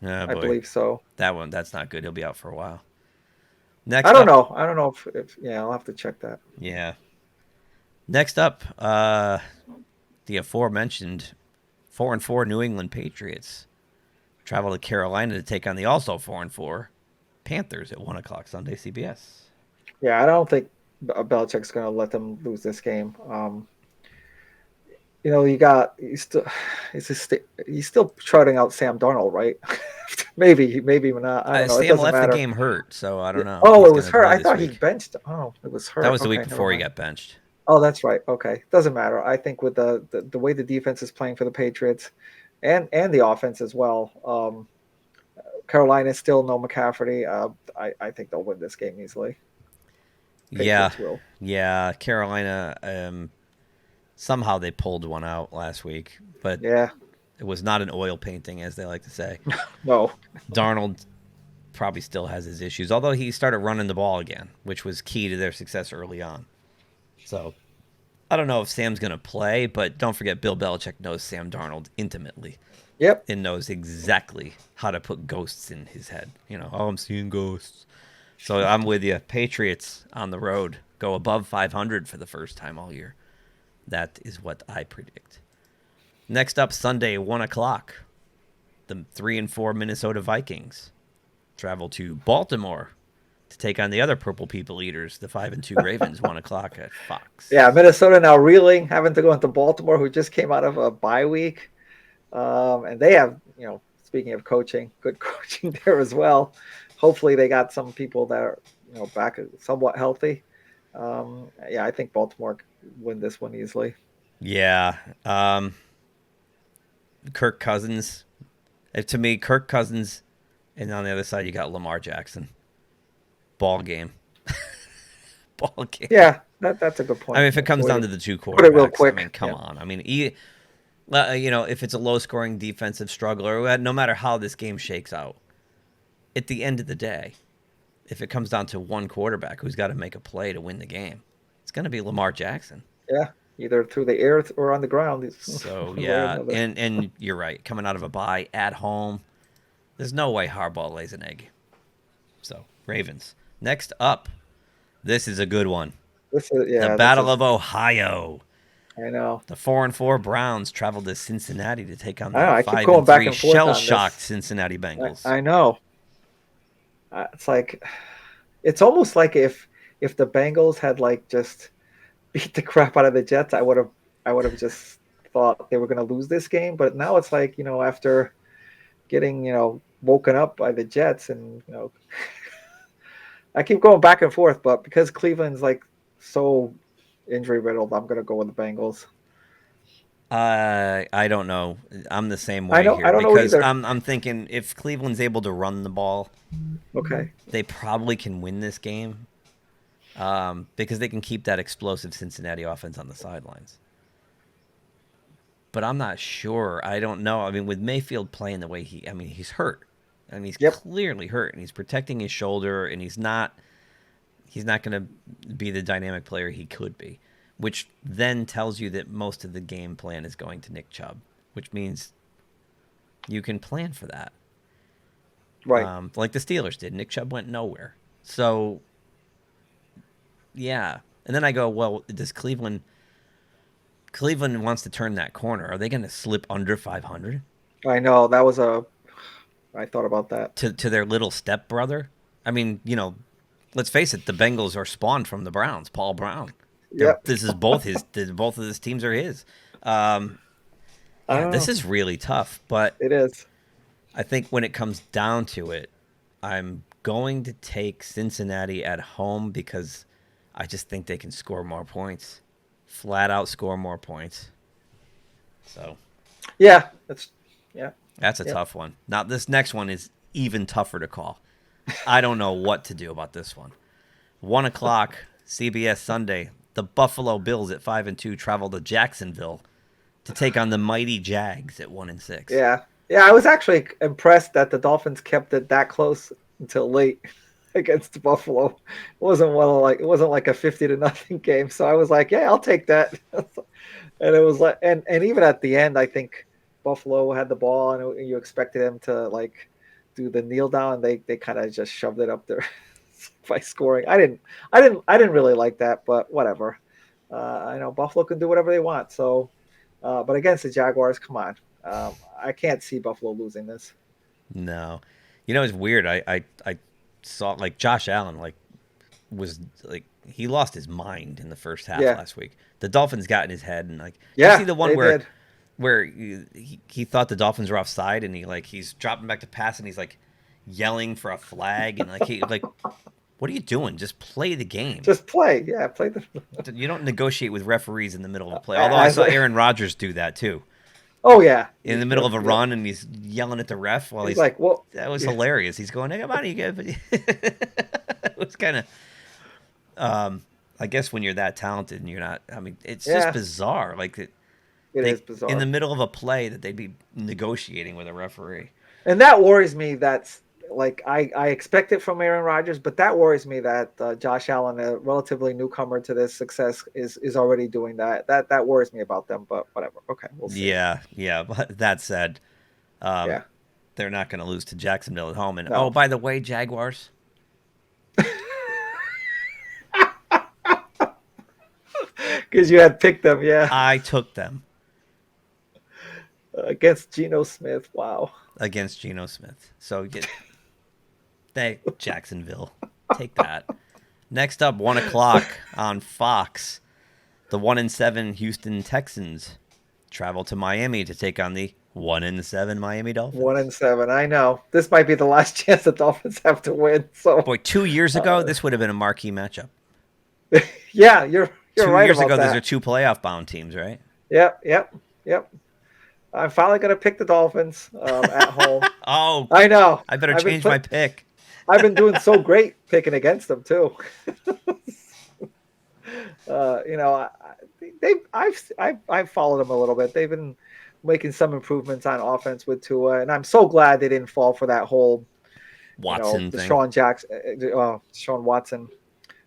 Oh, I believe so. That's not good. He'll be out for a while. Next, I don't know if I'll have to check that. Yeah. Next up, the aforementioned 4-4 New England Patriots travel to Carolina to take on the also 4-4 Panthers at 1 o'clock Sunday, CBS. Yeah, I don't think Belichick's going to let them lose this game. He's still trotting out Sam Darnold, right? maybe not. I don't know. It Sam doesn't left matter. the game hurt, so I don't know. Oh, He's it was going to hurt. play I this thought he week. benched. Oh, it was hurt. That was the Okay, week never before he mind. got benched. Oh, that's right. Okay, doesn't matter. I think with the way the defense is playing for the Patriots, and the offense as well. Carolina still no McCaffrey. I think they'll win this game easily. Patriots will. Yeah. Carolina. Somehow they pulled one out last week, but Yeah. it was not an oil painting, as they like to say. No. Darnold probably still has his issues, although he started running the ball again, which was key to their success early on. So I don't know if Sam's going to play, but don't forget Bill Belichick knows Sam Darnold intimately. Yep. And knows exactly how to put ghosts in his head. Oh, I'm seeing ghosts. So I'm with you. Patriots on the road go above 500 for the first time all year. That is what I predict. Next up, Sunday, 1 o'clock. The 3-4 Minnesota Vikings travel to Baltimore to take on the other Purple People Eaters, the 5-2 Ravens, 1 o'clock at Fox. Yeah, Minnesota now reeling, having to go into Baltimore, who just came out of a bye week. And they have, speaking of coaching, good coaching there as well. Hopefully they got some people that are, back somewhat healthy. I think Baltimore win this one easily. Yeah. Kirk Cousins. To me, Kirk Cousins, and on the other side, you got Lamar Jackson. Ball game. Ball game. Yeah, that's a good point. I mean, if it comes down to the two quarterbacks, put it real quick. I mean, come on. I mean, if it's a low-scoring defensive struggle, or no matter how this game shakes out, at the end of the day, if it comes down to one quarterback who's got to make a play to win the game, it's going to be Lamar Jackson. Yeah, either through the air or on the ground. So, yeah, and you're right. Coming out of a bye at home, there's no way Harbaugh lays an egg. So, Ravens. Next up, this is a good one. The Battle of Ohio. I know. The 4-4 Browns traveled to Cincinnati to take on the 5-3 shell-shocked Cincinnati Bengals. I know. It's almost like if the Bengals had just beat the crap out of the Jets, I would have just thought they were going to lose this game. But now it's like, after getting woken up by the Jets, and I keep going back and forth, but because Cleveland's so injury riddled, I'm going to go with the Bengals. I don't know. I'm the same way here. I don't know either. I'm thinking if Cleveland's able to run the ball, okay, they probably can win this game because they can keep that explosive Cincinnati offense on the sidelines. But I'm not sure. I don't know. I mean, with Mayfield playing the way he's hurt. I mean, he's clearly hurt, and he's protecting his shoulder, and he's not going to be the dynamic player he could be, which then tells you that most of the game plan is going to Nick Chubb, which means you can plan for that. Right. Like the Steelers did. Nick Chubb went nowhere. So, yeah. And then I go, well, does Cleveland wants to turn that corner. Are they going to slip under 500? I know. I thought about that. To their little stepbrother? I mean, let's face it, the Bengals are spawned from the Browns, Paul Brown. Yep. This is both of his teams are his. This is really tough, but it is. I think when it comes down to it, I'm going to take Cincinnati at home because I just think they can score more points. Flat out score more points. So, yeah, that's a tough one. Now this next one is even tougher to call. I don't know what to do about this one. 1 o'clock, CBS Sunday. The Buffalo Bills at 5-2 travel to Jacksonville to take on the mighty Jags at 1-6. Yeah. I was actually impressed that the Dolphins kept it that close until late against Buffalo. It wasn't like a 50-0 game. So I was like, yeah, I'll take that. And it was like, and even at the end, I think Buffalo had the ball, and you expected them to do the kneel down, and they kind of just shoved it up there by scoring. I didn't really like that, but whatever. I know Buffalo can do whatever they want. So, but against the Jaguars, come on. I can't see Buffalo losing this. No. It's weird. I saw like Josh Allen was like he lost his mind in the first half Yeah. last week. The Dolphins got in his head and like Yeah, you see the one they did. where he thought the Dolphins were offside and he's dropping back to pass and he's like yelling for a flag and like what are you doing? Just play the game. Just play. Yeah, play the. You don't negotiate with referees in the middle of a play. Although I saw Aaron Rodgers do that too. Oh yeah. In the middle of a run and he's yelling at the ref while he's like, well, that was hilarious. He's going, hey, come on, you guys. It was kind of, I guess when you're that talented and you're not, I mean, it's just bizarre. Like it is bizarre. In the middle of a play that they'd be negotiating with a referee. And that worries me. That's like I expect it from Aaron Rodgers, but that worries me that Josh Allen, a relatively newcomer to this success, is already doing that. That worries me about them. But whatever. Okay, we'll see. Yeah. But that said, they're not going to lose to Jacksonville at home. And No. oh, by the way, Jaguars. Because you had picked them, yeah, I took them against Geno Smith. Wow. against Geno Smith. So Jacksonville, take that. Next up, 1:00 on Fox. The 1-7 Houston Texans travel to Miami to take on the 1-7 Miami Dolphins. 1-7. I know this might be the last chance the Dolphins have to win. So Boy, 2 years ago, this would have been a marquee matchup. yeah, you're 2 right years about ago, that. those are two playoff bound teams, right? Yep. I'm finally gonna pick the Dolphins at home. Oh, I know. I better change my pick. I've been doing so great picking against them too. I've followed them a little bit. They've been making some improvements on offense with Tua, and I'm so glad they didn't fall for that whole Watson thing. Deshaun Watson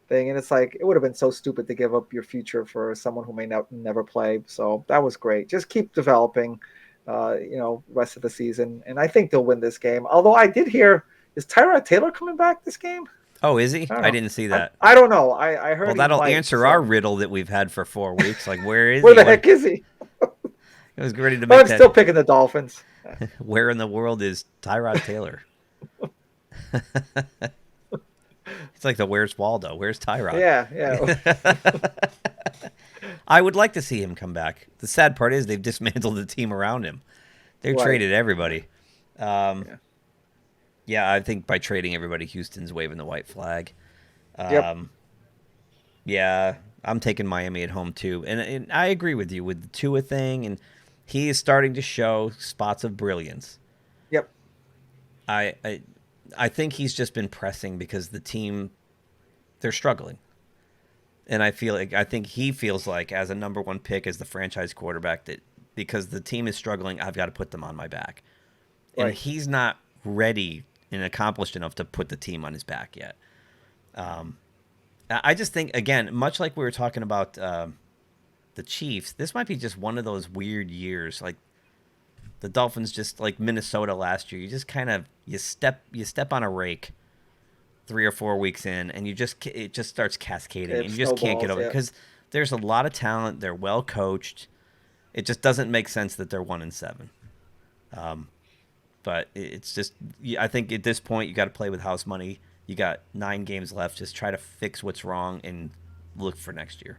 thing. And it's like it would have been so stupid to give up your future for someone who may never play. So that was great. Just keep developing, rest of the season, and I think they'll win this game. Although I did hear, is Tyrod Taylor coming back this game? Oh, is he? I didn't see that. I don't know. I heard. Well, that'll answer our riddle that we've had for 4 weeks. Like, where is he? Where the heck is he? I was ready to make I'm still picking the Dolphins. Where in the world is Tyrod Taylor? It's like the Where's Waldo? Where's Tyrod? Yeah. I would like to see him come back. The sad part is they've dismantled the team around him. They've traded everybody. Yeah, I think by trading everybody, Houston's waving the white flag. Yeah, I'm taking Miami at home too. And I agree with you with the Tua thing, and he is starting to show spots of brilliance. Yep. I think he's just been pressing because the team, they're struggling. And I think he feels like as a number 1 pick as the franchise quarterback that because the team is struggling, I've got to put them on my back. And he's not ready and accomplished enough to put the team on his back yet. I just think, again, much like we were talking about the Chiefs, this might be just one of those weird years. Like the Dolphins, just like Minnesota last year, you just kind of you step on a rake 3 or 4 weeks in, and it just starts cascading, and you just can't get over it because there's a lot of talent. They're well coached. It just doesn't make sense that they're 1-7. But it's just, I think at this point you got to play with house money. You got 9 games left. Just try to fix what's wrong and look for next year.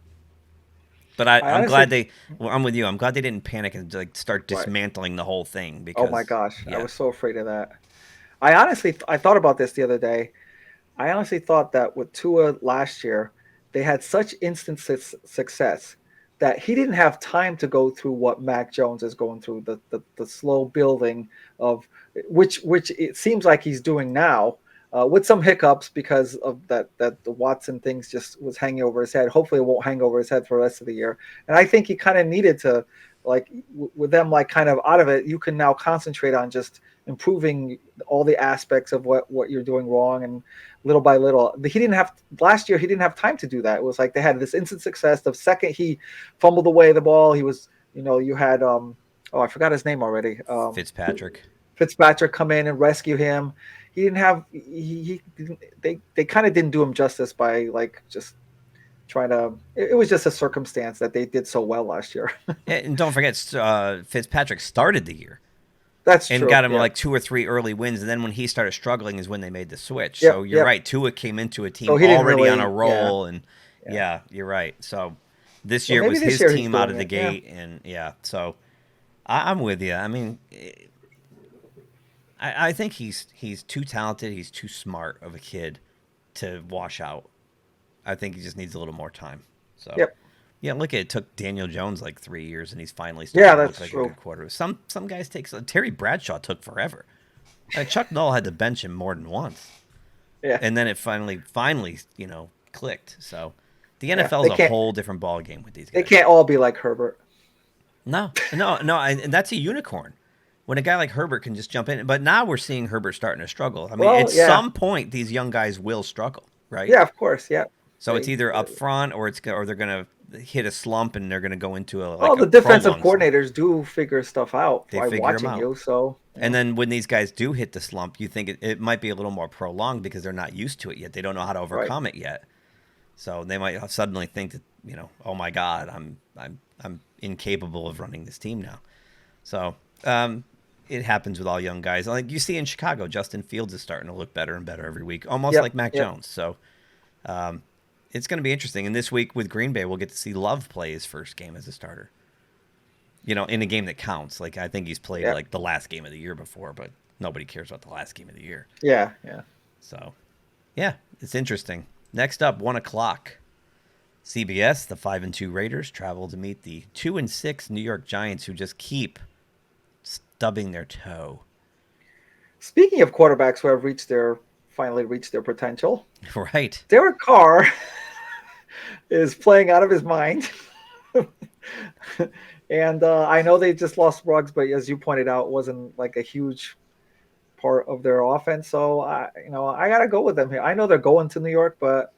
But I'm glad I'm with you. I'm glad they didn't panic and like start dismantling the whole thing. Because, oh my gosh, I was so afraid of that. I thought about this the other day. I honestly thought that with Tua last year, they had such instant success that he didn't have time to go through what Mac Jones is going through, the slow building of which it seems like he's doing now, with some hiccups because of that the Watson things just was hanging over his head. Hopefully it won't hang over his head for the rest of the year. And I think he kind of needed to, like, with them like kind of out of it, you can now concentrate on just improving all the aspects of what you're doing wrong, and little by little. Last year he didn't have time to do that. It was like they had this instant success. The second he fumbled away the ball, he was, you had I forgot his name already. Fitzpatrick come in and rescue him. He didn't have they kind of didn't do him justice by like just trying to. It was just a circumstance that they did so well last year. And don't forget, Fitzpatrick started the year. That's and true. got him Yeah. like 2 or 3 early wins. And then when he started struggling is when they made the switch. Yep, So you're yep. right. Tua came into a team So he didn't already on really. a roll, and Yeah. you're right. So this So year maybe was this his year he's team out doing of the it. Yeah. gate, and so I'm with you. I mean, I think he's too talented. He's too smart of a kid to wash out. I think he just needs a little more time. So. Yep. Yeah, look at it. Took Daniel Jones like 3 years, and he's finally Yeah, starting to look that's like true. a good quarterback. Some guys take Terry Bradshaw took forever. Chuck Noll had to bench him more than once, Yeah. and then it finally clicked. So the Yeah. NFL is a whole different ball game with these guys. They can't all be like Herbert. No, and that's a unicorn. When a guy like Herbert can just jump in, but now we're seeing Herbert starting to struggle. I mean, Well, at some point, these young guys will struggle, right? Yeah, of course. Yeah. So it's either up front or they're going to hit a slump and they're going to go into the defensive coordinators do figure stuff out by watching you. So, and then when these guys do hit the slump, you think it might be a little more prolonged because they're not used to it yet. They don't know how to overcome it yet. So they might suddenly think that oh my God, I'm incapable of running this team now. So it happens with all young guys. Like you see in Chicago, Justin Fields is starting to look better and better every week, almost like Mac Jones. So. It's going to be interesting. And this week with Green Bay, we'll get to see Love play his first game as a starter. In a game that counts. Like, I think he's played like the last game of the year before, but nobody cares about the last game of the year. Yeah. So, yeah, it's interesting. Next up, 1:00. CBS, the 5-2 Raiders travel to meet the 2-6 New York Giants, who just keep stubbing their toe. Speaking of quarterbacks who have finally reached their potential. Right. Derek Carr is playing out of his mind. And I know they just lost Ruggs, but as you pointed out, wasn't like a huge part of their offense. So I got to go with them here. I know they're going to New York, but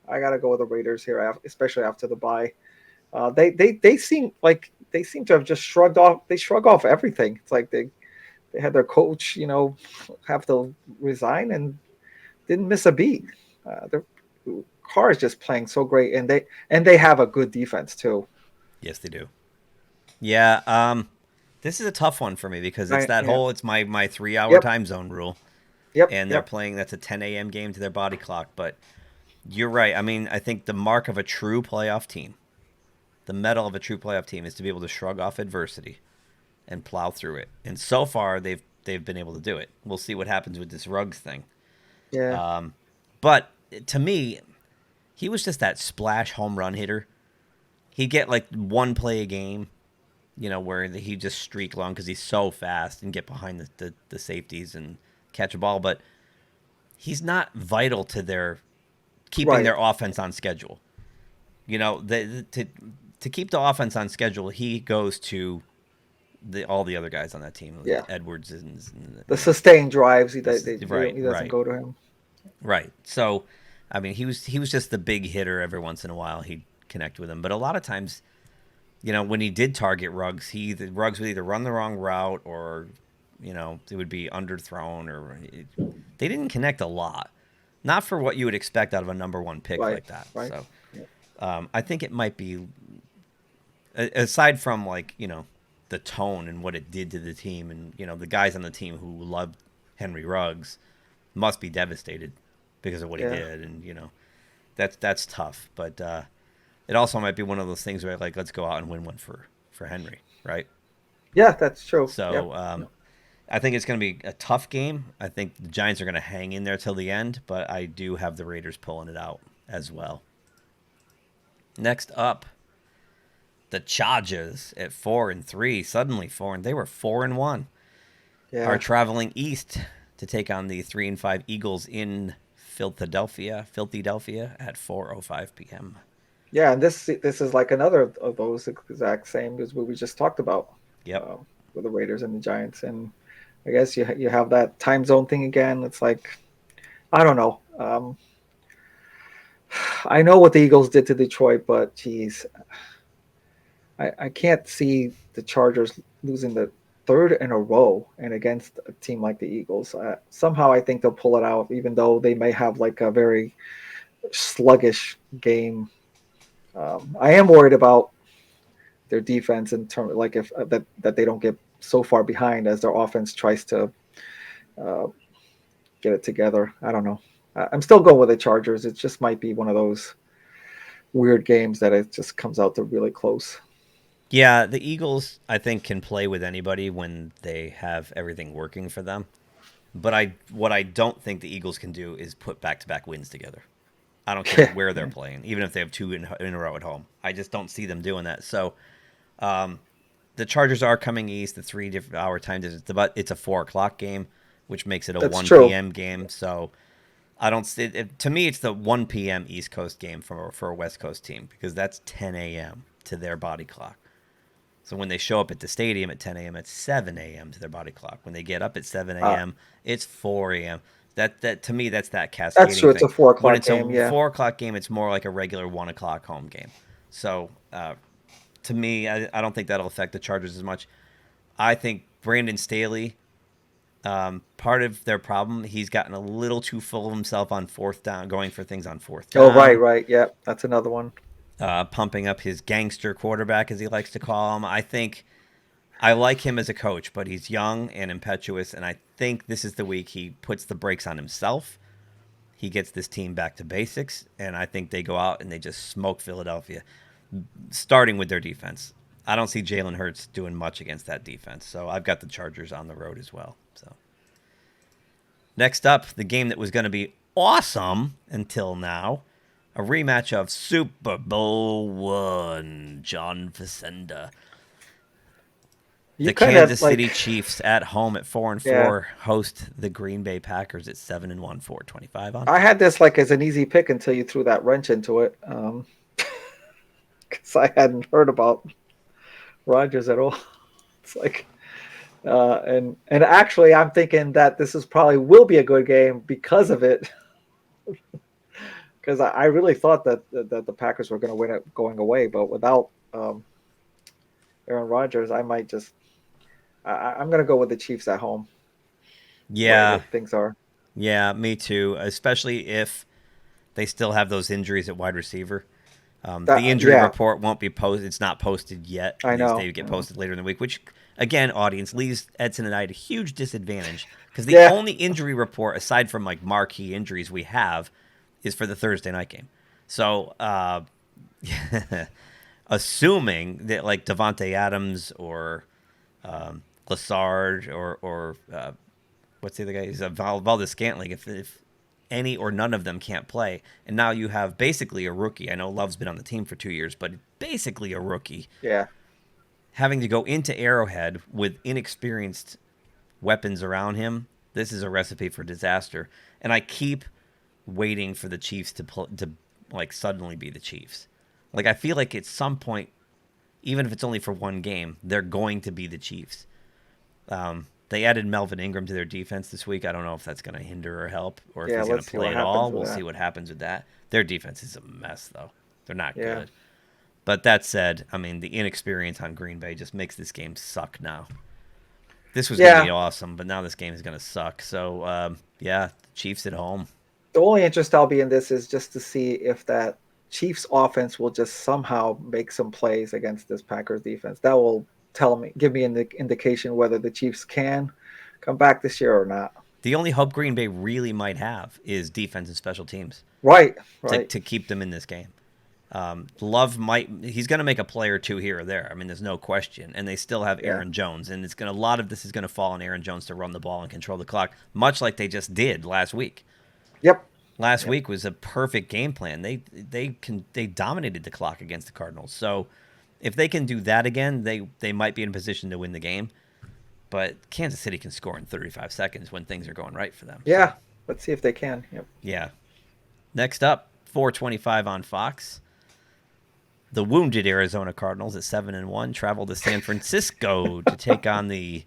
I got to go with the Raiders here, especially after the bye. They seem to have just shrugged off. They shrug off everything. It's like they had their coach, have to resign and didn't miss a beat. The Carr is just playing so great, and they have a good defense too. Yes, they do. Yeah, this is a tough one for me because it's it's my 3-hour time zone rule. Yep. And they're playing, that's a 10 a.m. game to their body clock. But you're right. I mean, I think the mark of a true playoff team, the medal of a true playoff team, is to be able to shrug off adversity and plow through it. And so far, they've been able to do it. We'll see what happens with this Ruggs thing. Yeah. But to me, he was just that splash home run hitter. He'd get like one play a game, where he just streak long because he's so fast and get behind the safeties and catch a ball. But he's not vital to their keeping their offense on schedule. To keep the offense on schedule, he goes to all the other guys on that team. Yeah. Edwards and the sustained drives. He doesn't go to him. Right. So, I mean, he was just the big hitter. Every once in a while, he'd connect with him. But a lot of times, when he did target Ruggs, Ruggs would either run the wrong route or, it would be underthrown or they didn't connect a lot. Not for what you would expect out of a number one pick like that. Right. So, I think it might be, aside from the tone and what it did to the team, and the guys on the team who loved Henry Ruggs must be devastated because of what he did, and that's tough. But it also might be one of those things where let's go out and win one for Henry, right? Yeah, that's true. So I think it's going to be a tough game. I think the Giants are going to hang in there till the end, but I do have the Raiders pulling it out as well. Next up, the Chargers at 4-3, suddenly they were 4-1. Yeah. Are traveling east to take on the 3-5 Eagles in Philadelphia at 4:05 p.m. Yeah, and this is like another of those exact same as what we just talked about. Yep. With the Raiders and the Giants, and I guess you have that time zone thing again. It's like, I don't know. I know what the Eagles did to Detroit, but geez, I can't see the Chargers losing the third in a row and against a team like the Eagles. Somehow I think they'll pull it out, even though they may have like a very sluggish game. I am worried about their defense in terms if that they don't get so far behind as their offense tries to uh, get it together. I don't know. I'm still going with the Chargers. It just might be one of those weird games that it just comes out to really close. Yeah, the Eagles, I think, can play with anybody when they have everything working for them. But what I don't think the Eagles can do is put back-to-back wins together. I don't care where they're playing, even if they have two in a row at home. I just don't see them doing that. So the Chargers are coming east, the 3 different hour time difference. But it's a 4 o'clock game, which makes it a That's 1 true. p.m. game. So I don't see to me, it's the 1 p.m. East Coast game for a West Coast team because that's 10 a.m. to their body clock. So when they show up at the stadium at 10 a.m., it's 7 a.m. to their body clock. When they get up at 7 a.m., it's 4 a.m. That to me, that's that cascading That's true. thing. It's a 4 When o'clock it's game. a Yeah. 4 o'clock game, it's more like a regular 1 o'clock home game. So to me, I don't think that'll affect the Chargers as much. I think Brandon Staley, part of their problem, he's gotten a little too full of himself on fourth down, going for things on fourth down. Oh, right. Yeah, that's another one. Pumping up his gangster quarterback, as he likes to call him. I think I like him as a coach, but he's young and impetuous, and I think this is the week he puts the brakes on himself. He gets this team back to basics, and I think they go out and they just smoke Philadelphia, starting with their defense. I don't see Jalen Hurts doing much against that defense, so I've got the Chargers on the road as well. So next up, the game that was going to be awesome until now, a rematch of Super Bowl I, John Facenda. The Kansas City Chiefs at home at 4-4 host the Green Bay Packers at 7-1, 425 on. I had this like as an easy pick until you threw that wrench into it, because I hadn't heard about Rodgers at all. It's like, and actually, I'm thinking that this is probably will be a good game because of it. Because I really thought that the Packers were going to win it going away, but without Aaron Rodgers, I might just. I'm going to go with the Chiefs at home. Yeah, things are. Yeah, me too. Especially if they still have those injuries at wide receiver. The injury report won't be posted. It's not posted yet. I know. They get posted later in the week, which, again, audience, leaves Edson and I at a huge disadvantage because the only injury report, aside from like marquee injuries we have, is for the Thursday night game. So, assuming that like Devontae Adams or Lassard or what's the other guy? He's Valdez-Scantling. If any or none of them can't play, and now you have basically a rookie. I know Love's been on the team for 2 years, but basically a rookie. Yeah. Having to go into Arrowhead with inexperienced weapons around him, this is a recipe for disaster. And I keep waiting for the Chiefs to like suddenly be the Chiefs. Like I feel like at some point, even if it's only for one game, they're going to be the Chiefs. They added Melvin Ingram to their defense this week. I don't know if that's going to hinder or help, or if he's going to play at all. We'll see what happens with that. Their defense is a mess, though. They're not good. But that said, I mean, the inexperience on Green Bay just makes this game suck now. This was going to be awesome, but now this game is going to suck. So, the Chiefs at home. The only interest I'll be in this is just to see if that Chiefs offense will just somehow make some plays against this Packers defense. That will give me an indication whether the Chiefs can come back this year or not. The only hope Green Bay really might have is defense and special teams. Right. To keep them in this game. Love he's going to make a play or two here or there. I mean, there's no question. And they still have Aaron Jones, and a lot of this is going to fall on Aaron Jones to run the ball and control the clock, much like they just did last week. Yep. Last week was a perfect game plan. They dominated the clock against the Cardinals. So if they can do that again, they might be in a position to win the game. But Kansas City can score in 35 seconds when things are going right for them. Yeah, let's see if they can. Yep. Yeah. Next up, 4:25 on Fox. The wounded Arizona Cardinals at 7-1 travel to San Francisco to take on the,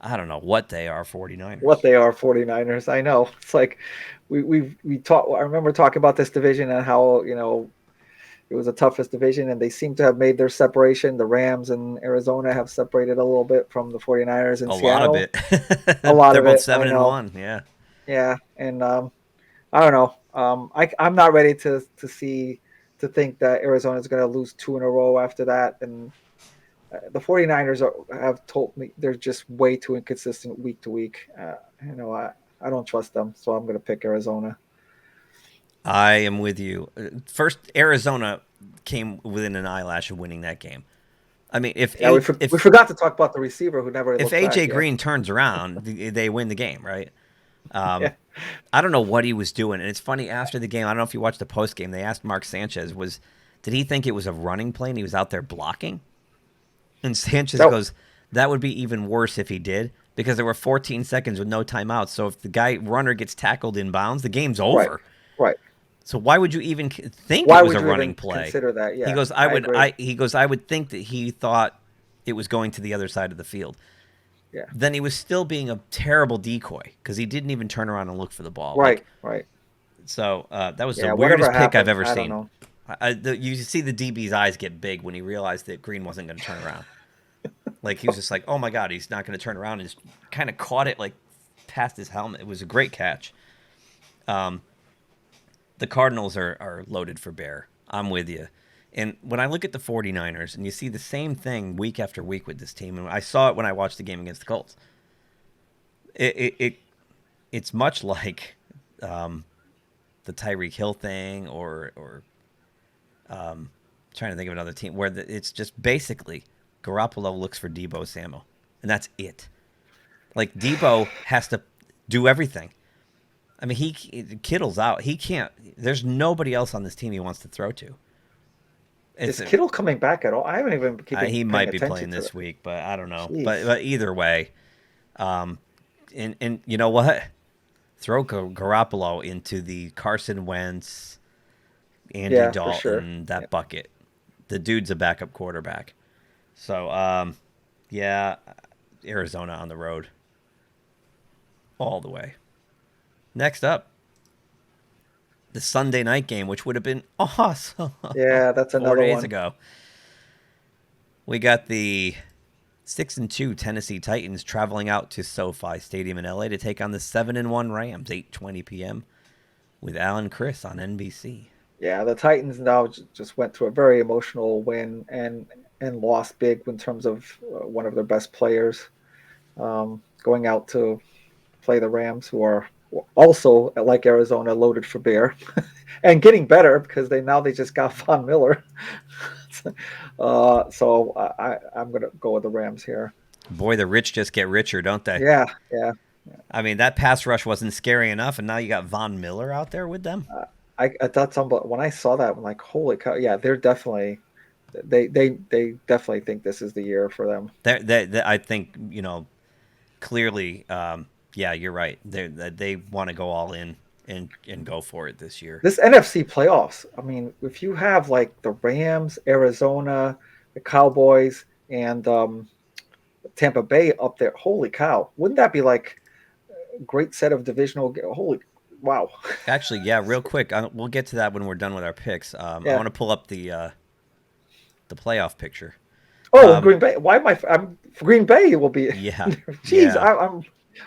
I don't know what they are, 49ers. What they are, 49ers. I know. It's like we talk. I remember talking about this division and how it was the toughest division, and they seem to have made their separation. The Rams and Arizona have separated a little bit from the 49ers in Seattle. A lot of it. A lot of it. They're both 7-1, yeah. Yeah, and I don't know. I'm not ready to think that Arizona is going to lose 2 in a row after that, and the 49ers have told me they're just way too inconsistent week to week. I don't trust them, so I'm going to pick Arizona. I am with you. First, Arizona came within an eyelash of winning that game. I mean, if we forgot to talk about the receiver who never if looked back. AJ Green turns around, they win the game, right? Yeah. I don't know what he was doing, and it's funny. After the game, I don't know if you watched the post game. They asked Mark Sanchez, did he think it was a running play and he was out there blocking? And Sanchez goes, that would be even worse if he did, because there were 14 seconds with no timeouts. So if the runner gets tackled in bounds, the game's over. Right. So why would you even think Why it was would a you running even play? consider that? Yeah. He goes, I would think that he thought it was going to the other side of the field. Yeah. Then he was still being a terrible decoy because he didn't even turn around and look for the ball. Right. So that was the Yeah, weirdest whatever pick I've happened, ever I seen. don't know. You see the DB's eyes get big when he realized that Green wasn't going to turn around. Like he was just like, oh my God, he's not going to turn around, and just kind of caught it like past his helmet. It was a great catch. The Cardinals are loaded for bear. I'm with you. And when I look at the 49ers, and you see the same thing week after week with this team, and I saw it when I watched the game against the Colts. It's much like the Tyreek Hill thing, or trying to think of another team where it's just basically Garoppolo looks for Deebo Samuel, and that's it. Like Deebo has to do everything. I mean, Kittle's out. He can't. There's nobody else on this team he wants to throw to. Is Kittle coming back at all? I haven't even been he might be attention playing to this it. week, but I don't know. Jeez. But either way, and you know what? Throw Garoppolo into the Carson Wentz, Andy Dalton, that bucket. The dude's a backup quarterback. So, Arizona on the road. All the way. Next up, the Sunday night game, which would have been awesome. Yeah, that's another 4 days one. ago. We got the 6-2 Tennessee Titans traveling out to SoFi Stadium in LA to take on the 7-1 Rams, 8:20 p.m. with Alan Chris on NBC. Yeah, the Titans now just went through a very emotional win and lost big in terms of one of their best players, going out to play the Rams, who are also, like Arizona, loaded for bear and getting better because they just got Von Miller. So I'm going to go with the Rams here. Boy, the rich just get richer, don't they? Yeah. I mean, that pass rush wasn't scary enough, and now you got Von Miller out there with them. I thought when I saw that, I'm like, holy cow! Yeah, they're definitely they definitely think this is the year for them. I think clearly. Yeah, you're right. They want to go all in and go for it this year. This NFC playoffs. I mean, if you have like the Rams, Arizona, the Cowboys, and Tampa Bay up there, holy cow! Wouldn't that be like a great set of divisional? Holy wow! Actually, yeah. Real quick, we'll get to that when we're done with our picks. I want to pull up the playoff picture. Oh, Green Bay. Why am I'm Green Bay will be? Yeah. Jeez, yeah. I'm.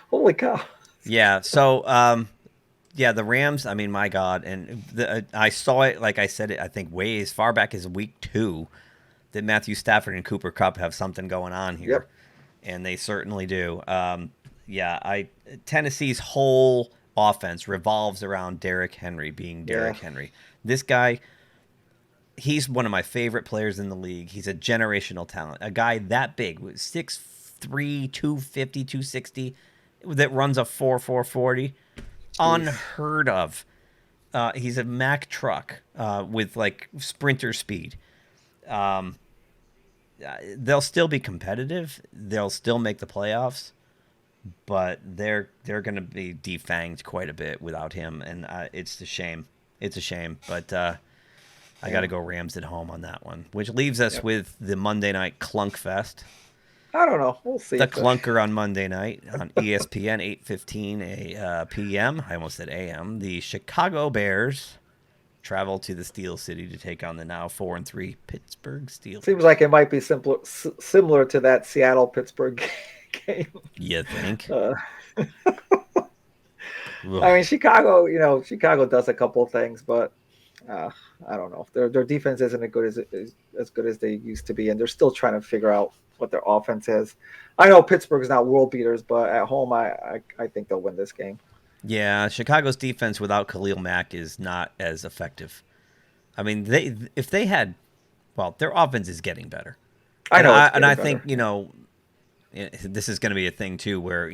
Holy cow! Yeah. So, the Rams. I mean, my God, and I saw it. Like I said, I think way as far back as week 2, that Matthew Stafford and Cooper Kupp have something going on here, and they certainly do. Tennessee's whole offense revolves around Derrick Henry being Derrick Henry. This guy, he's one of my favorite players in the league. He's a generational talent. A guy that big, 6'3", 250, 260, that runs a 4.40, unheard of. He's a Mack truck with like sprinter speed. They'll still be competitive. They'll still make the playoffs, but they're going to be defanged quite a bit without him, and it's a shame. It's a shame, but I got to go Rams at home on that one, which leaves us with the Monday night clunk fest. I don't know. We'll see. The clunker on Monday night on ESPN, 8:15 p.m. I almost said a.m. The Chicago Bears travel to the Steel City to take on the now 4-3 Pittsburgh Steelers. Seems like it might be similar to that Seattle-Pittsburgh game. You think? I mean, Chicago does a couple of things, but uh, I don't know. Their defense isn't as good as they used to be, and they're still trying to figure out what their offense is. I know Pittsburgh's not world beaters, but at home, I think they'll win this game. Yeah, Chicago's defense without Khalil Mack is not as effective. I mean, if they had, well, their offense is getting better. I know it's and I getting think better. this is going to be a thing too, where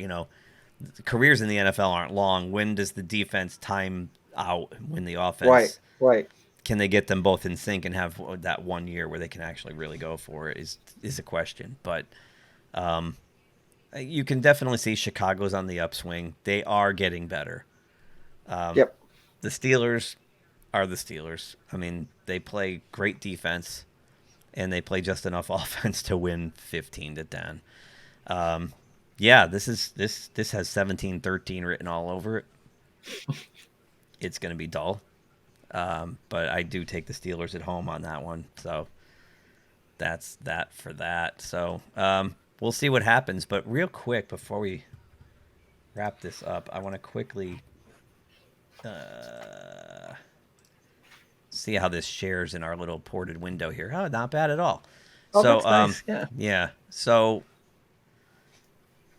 careers in the NFL aren't long. When does the defense time out? When the offense, Right. can they get them both in sync and have that 1 year where they can actually really go for it? Is a question, but you can definitely see Chicago's on the upswing. They are getting better. Yep. The Steelers are the Steelers. I mean, they play great defense, and they play just enough offense to win 15-10. Yeah, this has 17-13 written all over it. It's going to be dull, but I do take the Steelers at home on that one. So that's that for that. So we'll see what happens. But real quick, before we wrap this up, I want to quickly see how this shares in our little ported window here. Oh, not bad at all. Oh, So that's nice. yeah. So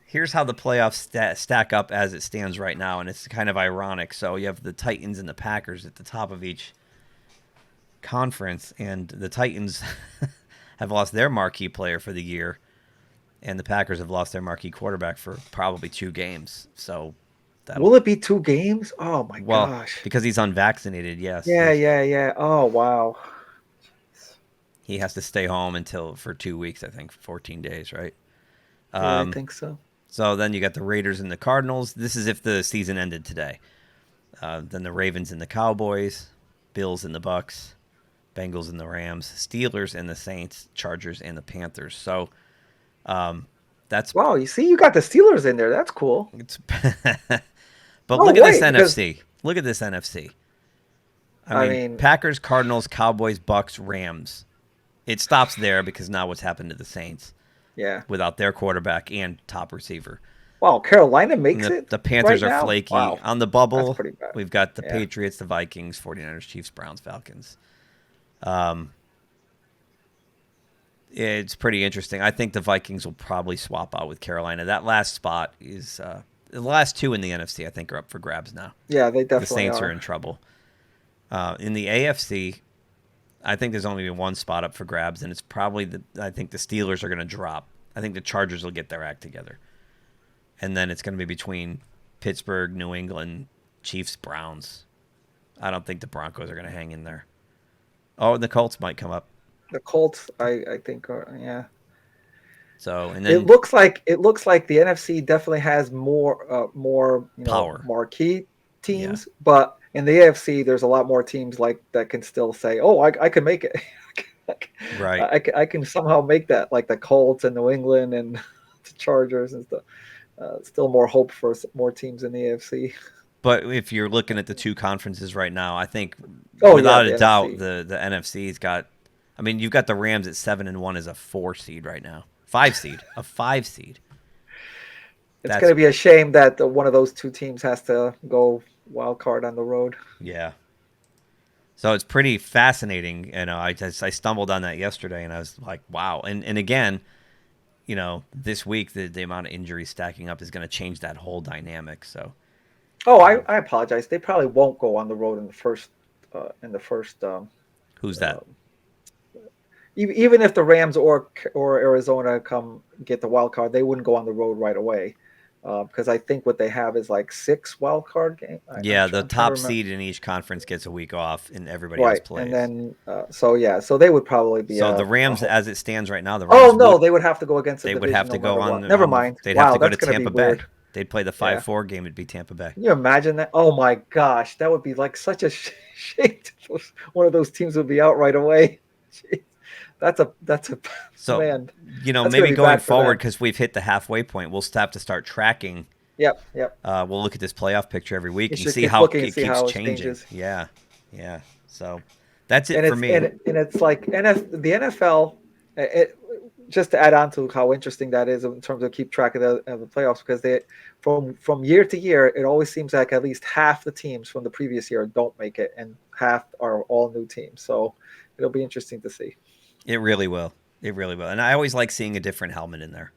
here's how the playoffs stack up as it stands right now, and it's kind of ironic. So you have the Titans and the Packers at the top of each conference, and the Titans have lost their marquee player for the year, and the Packers have lost their marquee quarterback for probably 2 games. So Will it be 2 games? Oh my gosh. because he's unvaccinated, yes. Yeah. Oh wow. He has to stay home for 2 weeks, I think, 14 days, right? Yeah, I think so. So then you got the Raiders and the Cardinals. This is if the season ended today. Then the Ravens and the Cowboys, Bills and the Bucks, Bengals and the Rams, Steelers and the Saints, Chargers and the Panthers. So that's Wow. You see, you got the Steelers in there. That's cool. it's but look at this NFC. Look at this NFC. I mean, Packers, Cardinals, Cowboys, Bucks, Rams. It stops there because now what's happened to the Saints? Yeah. Without their quarterback and top receiver. Wow, Carolina makes it. The Panthers right are now? flaky. Wow. On the bubble, That's pretty bad. we've got the Yeah. Patriots, the Vikings, 49ers, Chiefs, Browns, Falcons. It's pretty interesting. I think the Vikings will probably swap out with Carolina. That last spot is the last 2 in the NFC, I think, are up for grabs now. Yeah, they definitely The Saints are in trouble. In the AFC, I think there's only 1 spot up for grabs, and it's probably I think the Steelers are going to drop. I think the Chargers will get their act together. And then it's going to be between Pittsburgh, New England, Chiefs, Browns. I don't think the Broncos are going to hang in there. Oh, and the Colts might come up. The Colts, I think, are, yeah. So and then It looks like the NFC definitely has more power, marquee teams, but in the AFC, there's a lot more teams like that can still say, "Oh, I can make it." right. I can somehow make that, like the Colts and New England and the Chargers and stuff. Still more hope for more teams in the AFC. But if you're looking at the 2 conferences right now, I think without a doubt the NFC's got. I mean, you've got the Rams at 7-1 as a 4 seed right now, 5 seed, a 5 seed. It's going to be a shame that one of those 2 teams has to go wild card on the road. Yeah. So it's pretty fascinating. I stumbled on that yesterday, and I was like, wow. And again, this week the amount of injuries stacking up is going to change that whole dynamic. So. Oh, I apologize. They probably won't go on the road in the first. Who's that? Even if the Rams or Arizona come get the wild card, they wouldn't go on the road right away, because I think what they have is like 6 wild card games. Yeah, the top seed in each conference gets a week off, and everybody else plays. And then so they would probably be. So the Rams, as it stands right now, they would have to go against. They would have to go on. Never mind. They'd have to go to Tampa Bay. They'd play the 5-4 game. It'd be Tampa Bay. Can you imagine that? Oh my gosh, that would be like such a shame. One of those teams would be out right away. Jeez. That's a so man. Maybe going forward, because we've hit the halfway point, we'll have to start tracking. Yep. We'll look at this playoff picture every week and see how it keeps changing. Yeah. So that's it for me. And it's like the NFL. just to add on to how interesting that is in terms of keep track of the playoffs, because they from year to year, it always seems like at least half the teams from the previous year don't make it, and half are all new teams. So it'll be interesting to see. It really will. It really will. And I always like seeing a different helmet in there.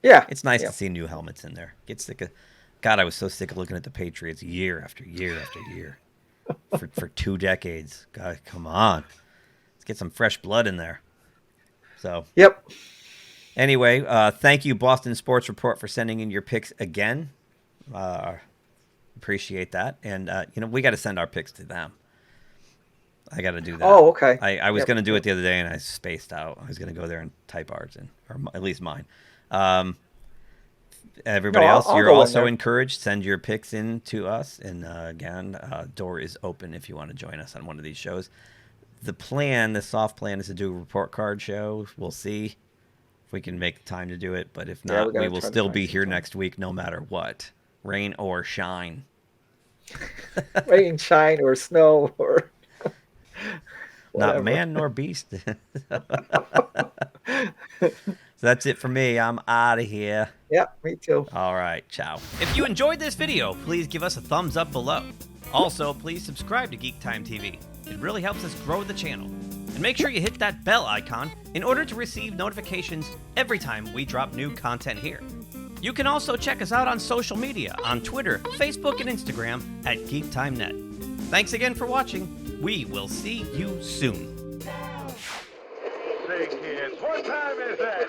Yeah, It's nice yeah. to see new helmets in there. Get sick of. God, I was so sick of looking at the Patriots year after year after year for 2 decades. God, come on. Let's get some fresh blood in there. So, Yep. anyway, thank you, Boston Sports Report, for sending in your picks again. Appreciate that. And, we got to send our picks to them. I got to do that. Oh, okay. I was Yep. going to do it the other day, and I spaced out. I was going to go there and type ours in, or at least mine. Everybody else, I'll you're go in also there. encouraged. Send your picks in to us. And again, door is open if you want to join us on one of these shows. The soft plan is to do a report card show. We'll see if we can make time to do it. But if Yeah, not, we we gotta will try to still find be some here time. next week no matter what. Rain or shine. Rain, shine, or snow, or Not whatever. man nor beast. So that's it for me. I'm out of here. Yeah, me too. All right, ciao. If you enjoyed this video, please give us a thumbs up below. Also, please subscribe to GeekTime TV. It really helps us grow the channel. And make sure you hit that bell icon in order to receive notifications every time we drop new content here. You can also check us out on social media on Twitter, Facebook, and Instagram at geektimenet. Thanks again for watching. We will see you soon. Say, kids, what time is that?